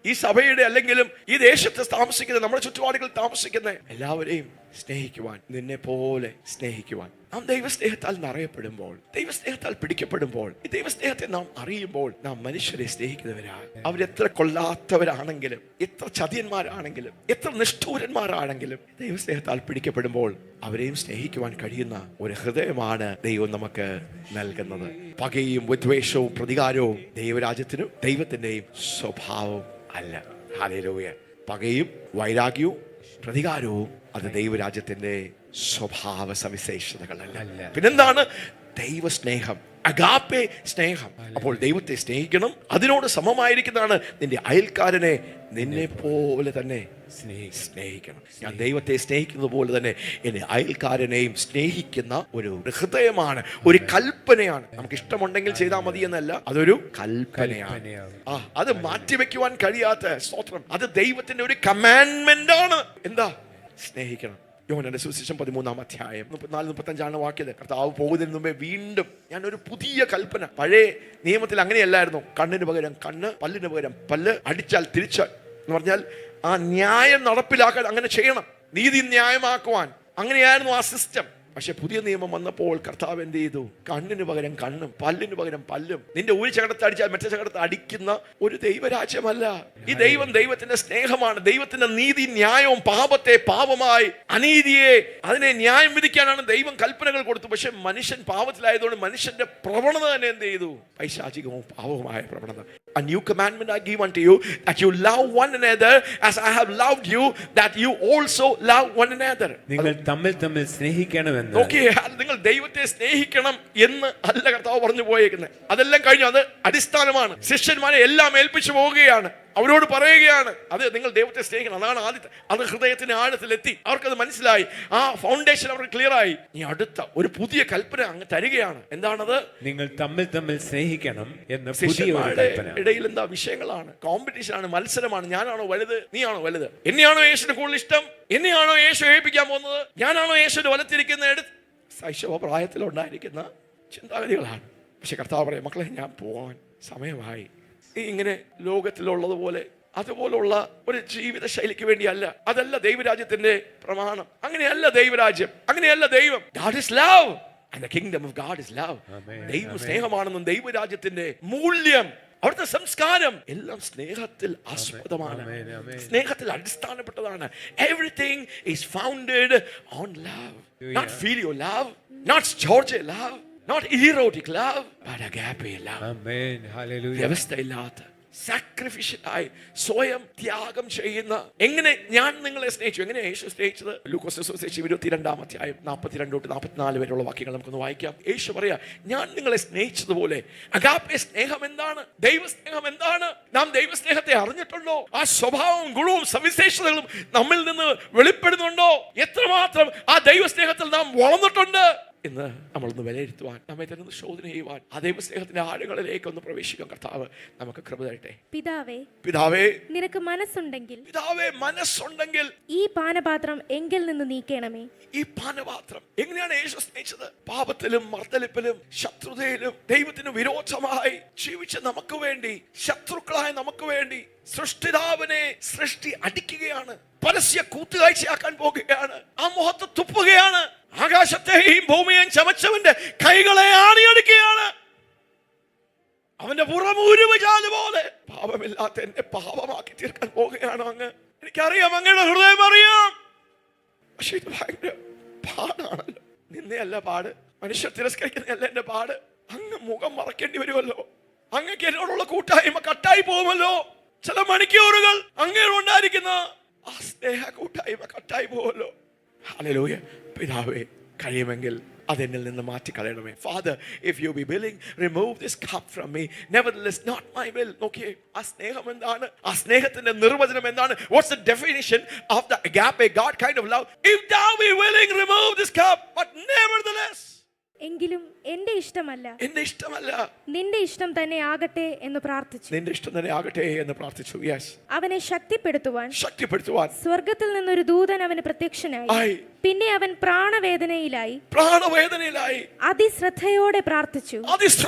ഈ സഭയുടെ അല്ലെങ്കിലും ഈ ദേശത്ത് താമസിക്കുന്ന, നമ്മുടെ ചുറ്റുപാടുകളിൽ താമസിക്കുന്ന എല്ലാവരെയും സ്നേഹിക്കുവാൻ, നിന്നെ പോലെ സ്നേഹിക്കുവാൻ. നാം ദൈവസ്നേഹത്താൽ നിറയപ്പെടുമ്പോൾ, ദൈവസ്നേഹത്താൽ പിടിക്കപ്പെടുമ്പോൾ, ഈ ദൈവസ്നേഹത്തെ നാം അറിയുമ്പോൾ നാം മനുഷ്യരെ സ്നേഹിക്കുന്നവരാണ്. അവരെത്ര കൊള്ളാത്തവരാണെങ്കിലും, എത്ര ചതിയന്മാരാണെങ്കിലും, എത്ര നിഷ്ഠൂരന്മാരാണെങ്കിലും, ദൈവസ്നേഹത്താൽ പിടിക്കപ്പെടുമ്പോൾ അവരെയും സ്നേഹിക്കുവാൻ കഴിയുന്ന ഒരു ഹൃദയമാണ് ദൈവം നമുക്ക് നൽകുന്നത്. പകയും വിദ്വേഷവും പ്രതികാരവും ദൈവരാജ്യത്തിനും ദൈവത്തിന്റെയും സ്വഭാവം അല്ല. ഹല്ലേലൂയ. പകയും വൈരാഗ്യവും പ്രതികാരവും അത് ദൈവരാജ്യത്തിന്റെ സ്വഭാവ സവിശേഷതകളല്ല. പിന്നെന്താണ്? ദൈവ സ്നേഹം, അഗാപ്പെ സ്നേഹം. അപ്പോൾ ദൈവത്തെ സ്നേഹിക്കണം. അതിനോട് സമമായിരിക്കുന്നതാണ് നിന്റെ അയൽക്കാരനെ നിന്നെ പോലെ തന്നെ സ്നേഹിക്കണം. ഞാൻ ദൈവത്തെ സ്നേഹിക്കുന്നത് പോലെ തന്നെ എന്റെ അയൽക്കാരനെയും സ്നേഹിക്കുന്ന ഒരു ഹൃദയമാണ്, ഒരു കൽപ്പനയാണ്. നമുക്ക് ഇഷ്ടമുണ്ടെങ്കിൽ ചെയ്താൽ മതി എന്നല്ല, അതൊരു കൽപ്പനയാണ്. അത് മാറ്റിവെക്കുവാൻ കഴിയാത്ത സ്തോത്രം, അത് ദൈവത്തിന്റെ ഒരു കമാൻഡ്മെന്റ് ആണ്. എന്താ? സ്നേഹിക്കണം. യോഹന്നാന്റെ സുവിശേഷം 13-ാം അധ്യായം 34-35 വാക്യം. കർത്താവ് പോകുന്നതിന് മുമ്പേ വീണ്ടും ഞാൻ ഒരു പുതിയ കൽപ്പന. പഴയ നിയമത്തിൽ അങ്ങനെയല്ലായിരുന്നു. കണ്ണിന് പകരം കണ്ണ്, പല്ലിന് പകരം പല്ല്, അടിച്ചാൽ തിരിച്ചാൽ എന്ന് പറഞ്ഞാൽ ആ ന്യായം നടപ്പിലാക്കാൻ അങ്ങനെ ചെയ്യണം, നീതി ന്യായമാക്കുവാൻ. അങ്ങനെയായിരുന്നു ആ സിസ്റ്റം. പക്ഷെ പുതിയ നിയമം വന്നപ്പോൾ കർത്താവ് എന്ത് ചെയ്തു? കണ്ണിന് പകരം കണ്ണും പല്ലിന് പകരം പല്ലും. നിന്റെ ഒരു ചകടത്ത് അടിച്ചാൽ മറ്റേ ചകടത്ത് അടിക്കുന്ന ഒരു ദൈവരാജ്യമല്ല. ഈ ദൈവം ദൈവത്തിന്റെ സ്നേഹമാണ്. ദൈവത്തിന്റെ നീതി ന്യായവും പാപത്തെ പാപമായി, അനീതിയെ അതിനെ ന്യായം വിധിക്കാനാണ് ദൈവം കൽപ്പനകൾ കൊടുത്തു. പക്ഷെ മനുഷ്യൻ പാപത്തിലായതുകൊണ്ട് മനുഷ്യന്റെ പ്രവണത തന്നെ എന്ത് ചെയ്തു? പൈശാചികവും പാപവുമായ പ്രവണത. A new commandment I give unto you, that you love one another as I have loved you, that you also love one another. നിങ്ങൾ തമ്മിൽ തമ്മിൽ സ്നേഹിക്കണമെന്ന്. നിങ്ങൾ ദൈവത്തെ സ്നേഹിക്കണം എന്ന് അല്ല കർത്താവ് പറഞ്ഞു പോയേക്കുന്നത്. അതെല്ലാം കഴിഞ്ഞു. അത് അടിസ്ഥാനമാണ്. ശിഷ്യന്മാരെ എല്ലാം ഏൽപ്പിച്ചു പോവുകയാണ്. അവരോട് പറയുകയാണ്, അത് നിങ്ങൾ ദൈവത്തെ സ്നേഹിക്കണം. അതാണ് ആദ്യത്തെ. അത് ഹൃദയത്തിന്റെ ആഴത്തിലെത്തി. അവർക്കത് മനസ്സിലായി. ആ ഫൗണ്ടേഷൻ അവർക്ക് ക്ലിയർ ആയി. ഇനി അടുത്ത ഒരു പുതിയ കൽപ്പന അങ്ങ് തരികയാണ്. എന്താണത്? നിങ്ങൾ തമ്മിൽ തമ്മിൽ സ്നേഹിക്കണം എന്ന പുതിയ ഒരു കൽപ്പന. ഇടയിൽ എന്താ വിഷയങ്ങളാണ്, കോമ്പറ്റീഷൻ ആണ്, മത്സരമാണ്. ഞാനാണോ വലുത്, നീയാണോ വലുത്? എന്നെയാണോ യേശുവിന് കൂടുതൽ ഇഷ്ടം? എന്നെയാണോ യേശു ഏൽപ്പിക്കാൻ പോകുന്നത്? ഞാനാണോ യേശുവിന്റെ വലത്തിരിക്കുന്ന ശൈശവ പ്രായത്തിലുണ്ടായിരിക്കുന്ന ചിന്താഗതികളാണ്. പക്ഷെ കർത്താവ് പറയും, മക്കളെ ഞാൻ പോവാൻ സമയമായി. ഇങ്ങനെ ലോകത്തിലുള്ളതുപോലെ അതുപോലുള്ള ഒരു ജീവിത ശൈലിക്ക് വേണ്ടിയല്ല. അതല്ല ദൈവരാജ്യത്തിന്റെ പ്രമാണം. അങ്ങനെയല്ല ദൈവരാജ്യം, അങ്ങനെയല്ല ദൈവം. God is love and the kingdom of God is love. ദൈവം സ്നേഹമാണെന്നും ദൈവരാജ്യത്തിന്റെ മൂല്യം, അവിടുത്തെ സംസ്കാരം എല്ലാം സ്നേഹത്തിൽ ആസ്പദമാണ്, സ്നേഹത്തിൽ അടിസ്ഥാനപ്പെട്ടതാണ്. Everything is founded on love. Not filial love, not Georgia love, not erotic love, but agape love. Amen. Hallelujah. വ്യവസ്ഥയില്ലാത്ത സാക്രിഫിഷ്യലായി സ്വയം ത്യാഗം ചെയ്യുന്ന. എങ്ങനെ ഞാൻ നിങ്ങളെ സ്നേഹിച്ചു? എങ്ങനെ യേശു സ്നേഹിച്ചത്? ലൂക്കോസ് സുവിശേഷം 22-ാം അധ്യായം 42-44 വരെയുള്ള വാക്യങ്ങൾ നമുക്കൊന്ന് വായിക്കാം. യേശു പറയാ, ഞാൻ നിങ്ങളെ സ്നേഹിച്ചതുപോലെ. അഗാപ്പെ സ്നേഹം എന്താണ്? ദൈവസ്നേഹം എന്താണ്? നാം ദൈവസ്നേഹത്തെ അറിഞ്ഞിട്ടുണ്ടോ? ആ സ്വഭാവവും ഗുണവും സവിശേഷതകളും നമ്മിൽ നിന്ന് വെളിപ്പെടുന്നുണ്ടോ? എത്രമാത്രം ആ ദൈവസ്നേഹത്തിൽ നാം വളർന്നിട്ടുണ്ട് എന്ന് നമ്മളൊന്ന് വിലയിരുത്തുവാൻ, നമ്മെ തന്നെ ശോധന ചെയ്യുവാൻ, ആ ദൈവസ്നേഹത്തിന്റെ ആഴങ്ങളിലേക്ക് ഒന്ന് പ്രവേശിക്കാൻ കർത്താവ് നമുക്ക് കൃപ തരട്ടെ. പിതാവേ, നിനക്ക് മനസ്സുണ്ടെങ്കിൽ, പിതാവേ മനസ്സുണ്ടെങ്കിൽ ഈ പാനപാത്രം എങ്കിൽ നിന്ന് നീക്കണമേ. ഈ പാനപാത്രം എങ്ങനെയാണ് യേശു സ്നേഹിച്ചത്? പാപത്തിലും മർദ്ദലിപ്പിലും ശത്രുതയിലും ദൈവത്തിന് വിരോധമായി ജീവിച്ച നമുക്ക് വേണ്ടി, ശത്രുക്കളായ നമുക്ക് വേണ്ടി സൃഷ്ടിതാവിനെ സൃഷ്ടി അടിക്കുകയാണ്, പരസ്യ കൂത്തുകാഴ്ചയാക്കാൻ പോകുകയാണ്, ആ മുഖത്ത് തുപ്പുകയാണ്, ആകാശത്തെയും ഭൂമിയെയും ചമച്ചവന്റെ കൈകളെ ആണിയടിക്കുകയാണ്. അവന്റെ പുറമൂരുവിചാല് പോലെ പാപമില്ലാത്ത എന്നെ പാപമാക്കി തീർക്കാൻ പോകുകയാണ് അങ്ങ്. എനിക്കറിയാം, അങ്ങയുടെ ഹൃദയം അറിയാം. പക്ഷെ ഇത് ഭയങ്കര പാടാണല്ലോ. നിന്നെയല്ല പാട്, മനുഷ്യർ തിരസ്കരിക്കുന്നതല്ല എന്റെ പാട്. അങ്ങ് മുഖം മറക്കേണ്ടി വരുമല്ലോ. അങ്ങക്ക് എന്നോടുള്ള കൂട്ടായ്മ കട്ടായി പോകുമല്ലോ. ചില മണിക്കൂറുകൾ അങ്ങേരുണ്ടായിരിക്കുന്ന ആ സ്നേഹ കൂട്ടായ്മ കട്ടായി പോകുമല്ലോ. ഹല്ലേലൂയ. പിതാവേ, കഴിയുമെങ്കിൽ അതെന്നിൽ നിന്ന് മാറ്റിക്കളയണമേ. Father, if you be willing, remove this cup from me. Nevertheless, not my will. നോക്കിയേ, ആ സ്നേഹം എന്താണ്? ആ സ്നേഹത്തിന്റെ നിർവചനം എന്താണ്? What's the definition of the agape God kind of love? If thou be willing, remove this cup, but nevertheless. എങ്കിലും എന്റെ ഇഷ്ടമല്ല, എന്റെ ഇഷ്ടമല്ല, നിന്റെ ഇഷ്ടം തന്നെ ആകട്ടെ എന്ന് പ്രാർത്ഥിച്ചു. നിന്റെ ഇഷ്ടം തന്നെ ആകട്ടെ എന്ന് പ്രാർത്ഥിച്ചു. യെസ്. അവനെ ശക്തിപ്പെടുത്തുവാൻ സ്വർഗത്തിൽ നിന്നൊരു ദൂതൻ അവന് പ്രത്യക്ഷനായി. പിന്നെ അവൻ പ്രാണവേദനയിലായി അതിശ്രദ്ധയോടെ പ്രാർത്ഥിച്ചു.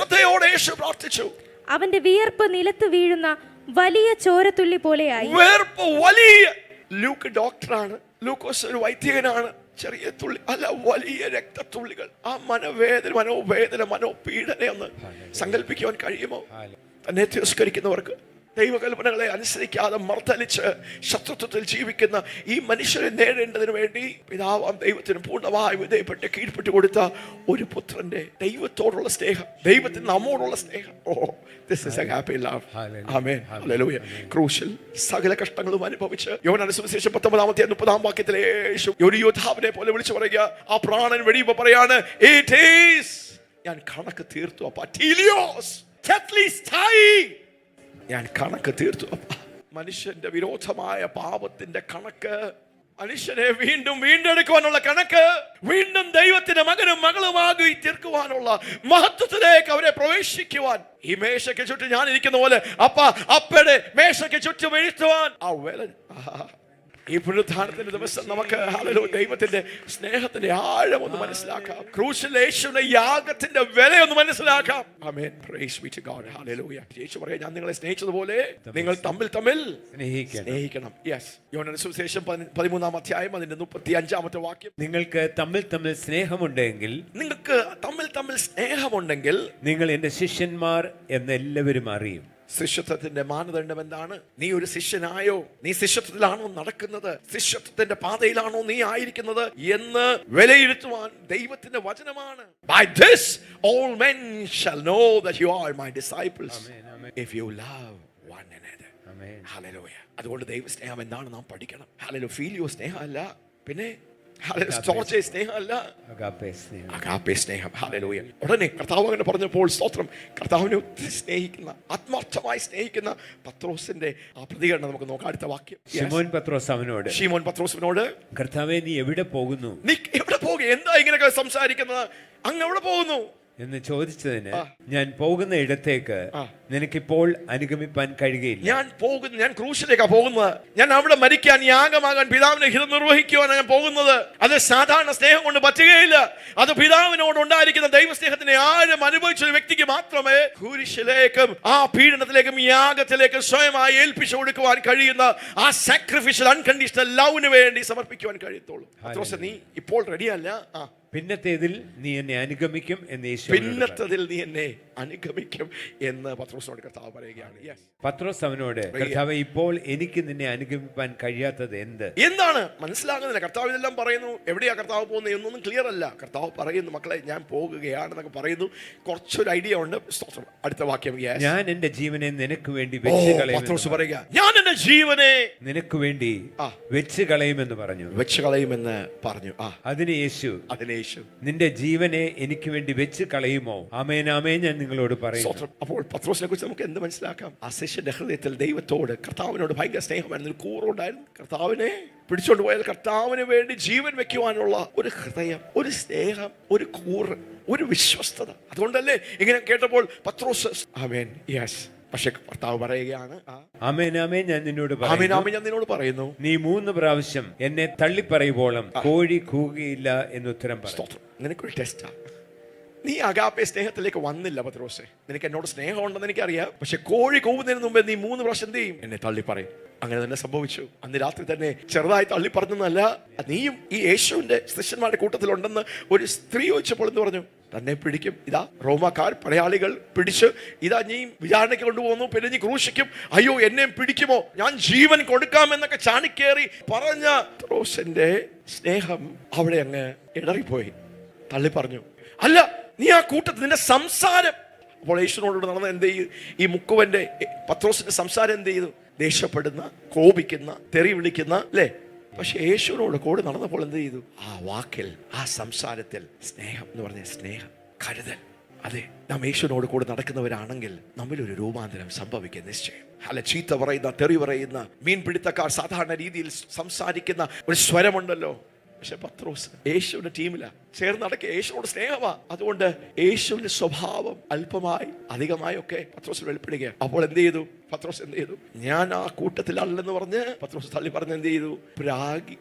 യേശു പ്രാർത്ഥിച്ചു. അവന്റെ വിയർപ്പ് നിലത്ത് വീഴുന്ന വലിയ ചോരത്തുള്ളി പോലെയായി. ലൂക്ക് ഡോക്ടറാണ്, ലൂക്കോസ് ഒരു വൈദ്യകനാണ്. ചെറിയ തുള്ളി അല്ല, വലിയ രക്തത്തുള്ളികൾ. ആ മനോവേദന മനോപീഡന ഒന്ന് സങ്കല്പിക്കുവാൻ കഴിയുമോ? തന്നെ തിരസ്കരിക്കുന്നവർക്ക്, ദൈവകൽപ്പനകളെ അനുസരിക്കാതെ മർദ്ദലിച്ച് ശത്രുത്വത്തിൽ ജീവിക്കുന്ന ഈ മനുഷ്യരെ നേടേണ്ടതിന് വേണ്ടി പിതാവാം ദൈവത്തിന് പൂർണ്ണമായി വിധേയപ്പെട്ട് കീഴ്പ്പെട്ട് കൊടുത്ത ഒരു പുത്രന്റെ ദൈവത്തോടുള്ള സ്നേഹം, ദൈവത്തിന് നമ്മോടുള്ള സ്നേഹം. This is agape love. Amen. Hallelujah. ക്രൂശിൽ സകല കഷ്ടങ്ങളും അനുഭവിച്ച് യോഹന്നാന്റെ സുവിശേഷം 19-30 വാക്യത്തിലെ യേശു ഒരു യോദ്ധാവിനെ പോലെ വിളിച്ചു പറയുക. ആ പ്രാണൻ വെടിയുമ്പോൾ പറയാണ്, it is ഞാൻ കണക്ക് തീർത്തു അപ്പ. ടീലിയോസ് തെത്ലിസ്തൈ, ഞാൻ കണക്ക് തീർത്തു അപ്പ. മനുഷ്യന്റെ വിരോധമായ പാപത്തിന്റെ കണക്ക്, മനുഷ്യനെ വീണ്ടും വീണ്ടെടുക്കുവാനുള്ള കണക്ക്, വീണ്ടും ദൈവത്തിന്റെ മകനും മകളുമാകി തീർക്കുവാനുള്ള മഹത്വത്തിലേക്ക് അവരെ പ്രവേശിക്കുവാൻ, ഈ മേശയ്ക്ക് ചുറ്റും ഞാൻ ഇരിക്കുന്ന പോലെ അപ്പയുടെ മേശയ്ക്ക് ചുറ്റും വീഴ്ത്തുവാൻ ആ വേല. ഈ പുനരുദ്ധാനത്തിന്റെ ദിവസം നമുക്ക് ദൈവത്തിന്റെ സ്നേഹത്തിന്റെ ആഴം ഒന്ന് മനസ്സിലാക്കാം. ക്രൂശിൽ യേശുവിന്റെ യാഗത്തിന്റെ വില ഒന്ന് മനസ്സിലാക്കാം. Amen. Praise be to God. Hallelujah. Yeshu പറയാ, ഞാൻ നിങ്ങളെ സ്നേഹിച്ചതുപോലെ നിങ്ങൾ തമ്മിൽ സ്നേഹിക്കണം. യെസ്. യോഹന്നാന്റെ സുവിശേഷം 13-ാം അധ്യായം അതിന്റെ 35-ാമത്തെ വാക്യം. നിങ്ങൾക്ക് തമ്മിൽ സ്നേഹമുണ്ടെങ്കിൽ, നിങ്ങൾക്ക് തമ്മിൽ സ്നേഹമുണ്ടെങ്കിൽ നിങ്ങൾ എന്റെ ശിഷ്യന്മാർ എന്ന് എല്ലാവരും അറിയും. ശിഷ്യത്വത്തിന്റെ മാനദണ്ഡം എന്താണ്? നീ ഒരു ശിഷ്യനായോ? നീ ശിഷ്യത്വത്തിലാണോ നടക്കുന്നത്? ശിഷ്യത്വത്തിന്റെ പാതയിലാണോ നീ ആയിരിക്കുന്നത് എന്ന് വിലയിരുത്തുവാൻ ദൈവത്തിന്റെ വചനമാണ്. By this all men shall know that you are my disciples, if you love one another. Hallelujah. അതുകൊണ്ട് ദൈവ സ്നേഹം എന്താണ് നാം പഠിക്കണം. Hallelujah. ഫീലിയോ സ്നേഹമല്ല, പിന്നെ സ്നേഹമല്ല, അഗാപ്പെ സ്നേഹം. ഹല്ലേലൂയ. ഉടനെ കർത്താവ് അങ്ങനെ പറഞ്ഞപ്പോൾ സ്തോത്രം, കർത്താവിനെ ഒത്തിരി സ്നേഹിക്കുന്ന, ആത്മാർത്ഥമായി സ്നേഹിക്കുന്ന പത്രോസിന്റെ ആ പ്രതികരണം നമുക്ക് നോക്കാം. അടുത്ത വാക്യം. ശിമോൻ പത്രോസിനോട് കർത്താവേ, നീ എവിടെ പോകുന്നു? നീ എവിടെ പോകുക? എന്താ ഇങ്ങനെയൊക്കെ സംസാരിക്കുന്നത്? അങ്ങ് എവിടെ പോകുന്നു എന്ന് ചോദിച്ചതിന്, ഞാൻ പോകുന്ന ഇടത്തേക്ക് നിനക്കിപ്പോൾ അനുഗമിപ്പാൻ കഴിയുകയില്ല. ഞാൻ ക്രൂശിലേക്കാ പോകുന്നത്. ഞാൻ അവിടെ മരിക്കാൻ, യാഗമാകാൻ, പിതാവിനെ ഹിതം നിർവഹിക്കുവാൻ ഞാൻ പോകുന്നത്. അത് സാധാരണ സ്നേഹം കൊണ്ട് പറ്റുകയില്ല. അത് പിതാവിനോട് ഉണ്ടായിരിക്കുന്ന ദൈവസ്നേഹത്തിന്റെ ആഴം അനുഭവിച്ച ഒരു വ്യക്തിക്ക് മാത്രമേ കുരിശിലേക്കും ആ പീഡനത്തിലേക്കും യാഗത്തിലേക്കും സ്വയമായി ഏൽപ്പിച്ചു കൊടുക്കുവാൻ കഴിയുന്ന ആ സാക്രിഫിഷ്യൽ അൺകണ്ടീഷണൽ ലവിന് വേണ്ടി സമർപ്പിക്കുവാൻ കഴിയത്തുള്ളൂ. നീ ഇപ്പോൾ റെഡിയല്ല. പിന്നത്തേതിൽ നീ എന്നെ അനുഗമിക്കും എന്ന് യേശു. പിന്നത്തതിൽ നീ എന്നെ അനുഗമിക്കും എന്ന് പത്രോസിനോട് കർത്താവ് പറയുകയാണ്. പത്രോസ് അവനോട്, കർത്താവേ, ഇപ്പോൾ എനിക്ക് നിന്നെ അനുഗമിപ്പാൻ കഴിയാത്തത് എന്താണ് മനസ്സിലാകുന്നില്ല. കർത്താവ് ഇതെല്ലാം പറയുന്നു. എവിടെയാ കർത്താവ് പോകുന്നത് എന്നൊന്നും ക്ലിയർ അല്ല. കർത്താവ് പറയുന്നു, മക്കളെ ഞാൻ പോകുകയാണെന്നൊക്കെ പറയുന്നു. കുറച്ചൊരു ഐഡിയ ഉണ്ട്. അടുത്ത വാക്യം, ഞാൻ എന്റെ ജീവനെ നിനക്ക് വേണ്ടി വെച്ച് കളയും. പത്രോസ് പറയുക, ഞാൻ എന്റെ ജീവനെ നിനക്ക് വേണ്ടി വെച്ച് കളയുമെന്ന് പറഞ്ഞു. അതിന് യേശു, നിന്റെ ജീവനെ എനിക്ക് വേണ്ടി വെച്ച് കളയുമോ? ആമേൻ, ആമേൻ, ഞാൻ നിങ്ങളോട് പറയുന്നു. അപ്പോൾ പത്രോസിനെ കുറിച്ച് നമുക്ക് എന്ത് മനസ്സിലാക്കാം? ആ ശിഷ്യന്റെ ഹൃദയത്തിൽ ദൈവത്തോട്, കർത്താവിനോട് ഭയങ്കര സ്നേഹമായിരുന്നു, ഒരു കൂറുണ്ടായിരുന്നു. കർത്താവിനെ പിടിച്ചോണ്ട് പോയാൽ കർത്താവിന് വേണ്ടി ജീവൻ വെക്കുവാനുള്ള ഒരു ഹൃദയം, ഒരു സ്നേഹം, ഒരു കൂറ്, ഒരു വിശ്വസ്തത. അതുകൊണ്ടല്ലേ ഇങ്ങനെ കേട്ടപ്പോൾ പത്രോസ് ആമേൻ, യെസ്. പക്ഷെ കർത്താവ് പറയുകയാണ്, ആമേൻ, ആമേൻ, ഞാൻ നിന്നോട് പറയുന്നു, നീ 3 പ്രാവശ്യം എന്നെ തള്ളിപ്പറയുമ്പോളും കോഴി കൂകുകയില്ല എന്ന് ഉത്തരം പറഞ്ഞു. നിനക്കൊരു ടെസ്റ്റാ. നീ അഗാപ്പെ സ്നേഹത്തിലേക്ക് വന്നില്ല പത്രോസേ. നിനക്ക് എന്നോട് സ്നേഹം ഉണ്ടെന്ന് എനിക്കറിയാം. പക്ഷെ കോഴി കൂവുന്നതിന് മുമ്പേ നീ 3 പ്രാവശ്യം എന്ത് ചെയ്യും? എന്നെ തള്ളിപ്പറയും. അങ്ങനെ തന്നെ സംഭവിച്ചു. അന്ന് രാത്രി തന്നെ ചെറുതായി തള്ളി പറഞ്ഞല്ല, നീയും ഈ യേശുവിന്റെ ശിഷ്യന്മാരുടെ കൂട്ടത്തിലുണ്ടെന്ന് ഒരു സ്ത്രീ ചോദിച്ചപ്പോൾ എന്ന് പറഞ്ഞു, തന്നെ പിടിക്കും. ഇതാ റോമാക്കാർ പടയാളികൾ പിടിച്ച് ഇതാ നീ വിചാരണയ്ക്ക് കൊണ്ടുപോകുന്നു, പിന്നെ നീ ക്രൂശിക്കും. അയ്യോ, എന്നെയും പിടിക്കുമോ? ഞാൻ ജീവൻ കൊടുക്കാമെന്നൊക്കെ ചാണിക്കേറി പറഞ്ഞ പത്രോസിന്റെ സ്നേഹം അവിടെ അങ്ങ് ഇടറിപ്പോയി. തള്ളി പറഞ്ഞു. അല്ല, നീ ആ കൂട്ടത്തിൽ നിന്റെ സംസാരം. അപ്പോൾ യേശുവിനോട് നടന്ന എന്ത് ചെയ്തു? ഈ മുക്കുവന്റെ പത്രോസിന്റെ സംസാരം എന്ത് ചെയ്തു? ദേഷ്യപ്പെടുന്ന, കോപിക്കുന്ന, തെറി വിളിക്കുന്ന, അല്ലേ? പക്ഷെ യേശുവിനോട് കൂടെ നടന്നപ്പോൾ എന്ത് ചെയ്തു? ആ വാക്കിൽ, ആ സംസാരത്തിൽ സ്നേഹം എന്ന് പറഞ്ഞ സ്നേഹം, കരുതൽ. അതെ, നാം യേശുവിനോട് കൂടെ നടക്കുന്നവരാണെങ്കിൽ നമ്മിലൊരു രൂപാന്തരം സംഭവിക്കുക നിശ്ചയം. അല്ല, ചീത്ത പറയുന്ന, തെറി പറയുന്ന, മീൻപിടുത്തക്കാർ സാധാരണ രീതിയിൽ സംസാരിക്കുന്ന ഒരു സ്വരമുണ്ടല്ലോ. പക്ഷെ പത്രോസ് യേശുവിന്റെ ടീമിലാ ചേർന്ന് നടക്കുക. യേശുവിനോട് സ്നേഹമാ. അതുകൊണ്ട് യേശുവിന്റെ സ്വഭാവം അല്പമായി അധികമായി ഒക്കെ പത്രോസ് വെളിപ്പെടുക. അപ്പോൾ എന്ത് ചെയ്തു പത്രോസ്? എന്ത് ചെയ്തു? ഞാൻ ആ കൂട്ടത്തിലല്ലെന്ന് പറഞ്ഞ് പത്രോസ് തള്ളി പറഞ്ഞ് എന്ത് ചെയ്തു? പ്രാഗി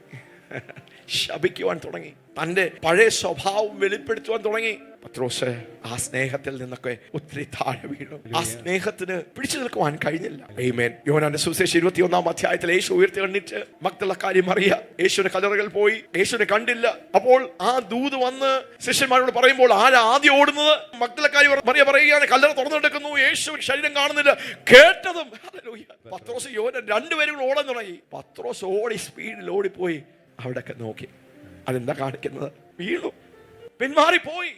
ശപിക്കുവാൻ തുടങ്ങി. തന്റെ പഴയ സ്വഭാവം വെളിപ്പെടുത്തുവാൻ തുടങ്ങി. പത്രോസ് ആ സ്നേഹത്തിൽ നിന്നൊക്കെ ഒത്തിരി താഴെ വീണു. ആ സ്നേഹത്തിന് പിടിച്ചു നിൽക്കുവാൻ കഴിഞ്ഞില്ല. ആമേൻ. യോഹന്നാന്റെ സുവിശേഷം 21-ാം അധ്യായത്തിൽ യേശു ഉയർത്തി കണ്ടിട്ട് മഗ്ദലക്കാരി മറിയ യേശുവിന്റെ കല്ലറകൾ പോയി, യേശുവിനെ കണ്ടില്ല. അപ്പോൾ ആ ദൂത് വന്ന് ശിഷ്യന്മാരോട് പറയുമ്പോൾ ആരാ ആദ്യം ഓടുന്നത്? മഗ്ദലക്കാരി മറിയ പറയുകയാണ്, കല്ലറ തുറന്നെടുക്കുന്നു, യേശുവിന്റെ ശരീരം കാണുന്നില്ല. കേട്ടതും പത്രോസ് യോഹന്നാൻ രണ്ടുപേരും ഓടാൻ തുടങ്ങി. പത്രോസ് ഓടി, സ്പീഡിൽ ഓടിപ്പോയി അവിടെയൊക്കെ നോക്കി. അതെന്താ കാണിക്കുന്നത്? വീണു, പിന്മാറിപ്പോയി,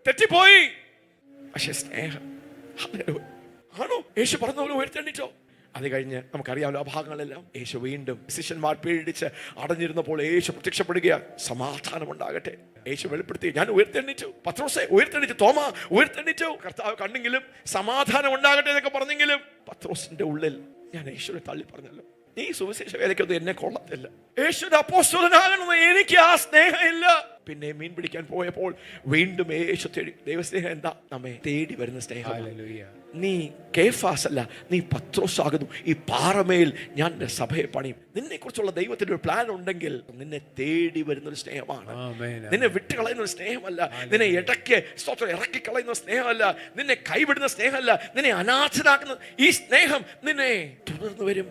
തെറ്റിപ്പോയി. പക്ഷെ സ്നേഹം ആണോ? യേശു പറഞ്ഞ പോലെ ഉയർത്തെണ്ണിച്ചോ? അത് കഴിഞ്ഞ് നമുക്കറിയാമല്ലോ ആ ഭാഗങ്ങളെല്ലാം യേശു വീണ്ടും ശിഷ്യന്മാർ പേടിച്ച് അടഞ്ഞിരുന്നപ്പോൾ യേശു പ്രത്യക്ഷപ്പെടുക, സമാധാനം ഉണ്ടാകട്ടെ. യേശു വെളിപ്പെടുത്തി, ഞാൻ ഉയർത്തെണ്ണിച്ചു. പത്രോസേ ഉയർത്തെണ്ണിച്ചു, തോമ ഉയർത്തെണ്ണിച്ചു. കർത്താവ് കണ്ടെങ്കിലും സമാധാനം ഉണ്ടാകട്ടെ എന്നൊക്കെ പറഞ്ഞെങ്കിലും പത്രോസിന്റെ ഉള്ളിൽ ഞാൻ യേശുവിനെ തള്ളി പറഞ്ഞല്ലോ, നീ സുവിശേഷ വേലയ്ക്കൊന്നും എന്നെ കൊള്ളത്തില്ല, യേശുവിന്റെ അപ്പോസ്തലനാകണമെന്ന് എനിക്ക് ആ സ്നേഹമില്ല. പിന്നെ മീൻ പിടിക്കാൻ പോയപ്പോൾ വീണ്ടും യേശു തേടി. ദൈവസ്നേഹം എന്താ? നമ്മെ തേടി വരുന്ന സ്നേഹം. നീ കേഫാസ് അല്ല, നീ പത്രോസ് ആകുന്നു. ഈ പാറമേൽ ഞാൻ എൻ്റെ സഭയെ പണിയും. നിന്നെ കുറിച്ചുള്ള ദൈവത്തിന്റെ ഒരു പ്ലാൻ ഉണ്ടെങ്കിൽ നിന്നെ തേടി വരുന്ന ഒരു സ്നേഹമാണ്. നിന്നെ വിട്ടുകളയുന്ന ഒരു സ്നേഹമല്ല, നിന്നെ ഇടയ്ക്ക് സ്തോത്രം ഇറക്കി കളയുന്ന സ്നേഹമല്ല, നിന്നെ കൈവിടുന്ന സ്നേഹമല്ല, നിന്നെ അനാഥനാക്കുന്ന ഈ സ്നേഹം നിന്നെ തുടർന്ന് വരും.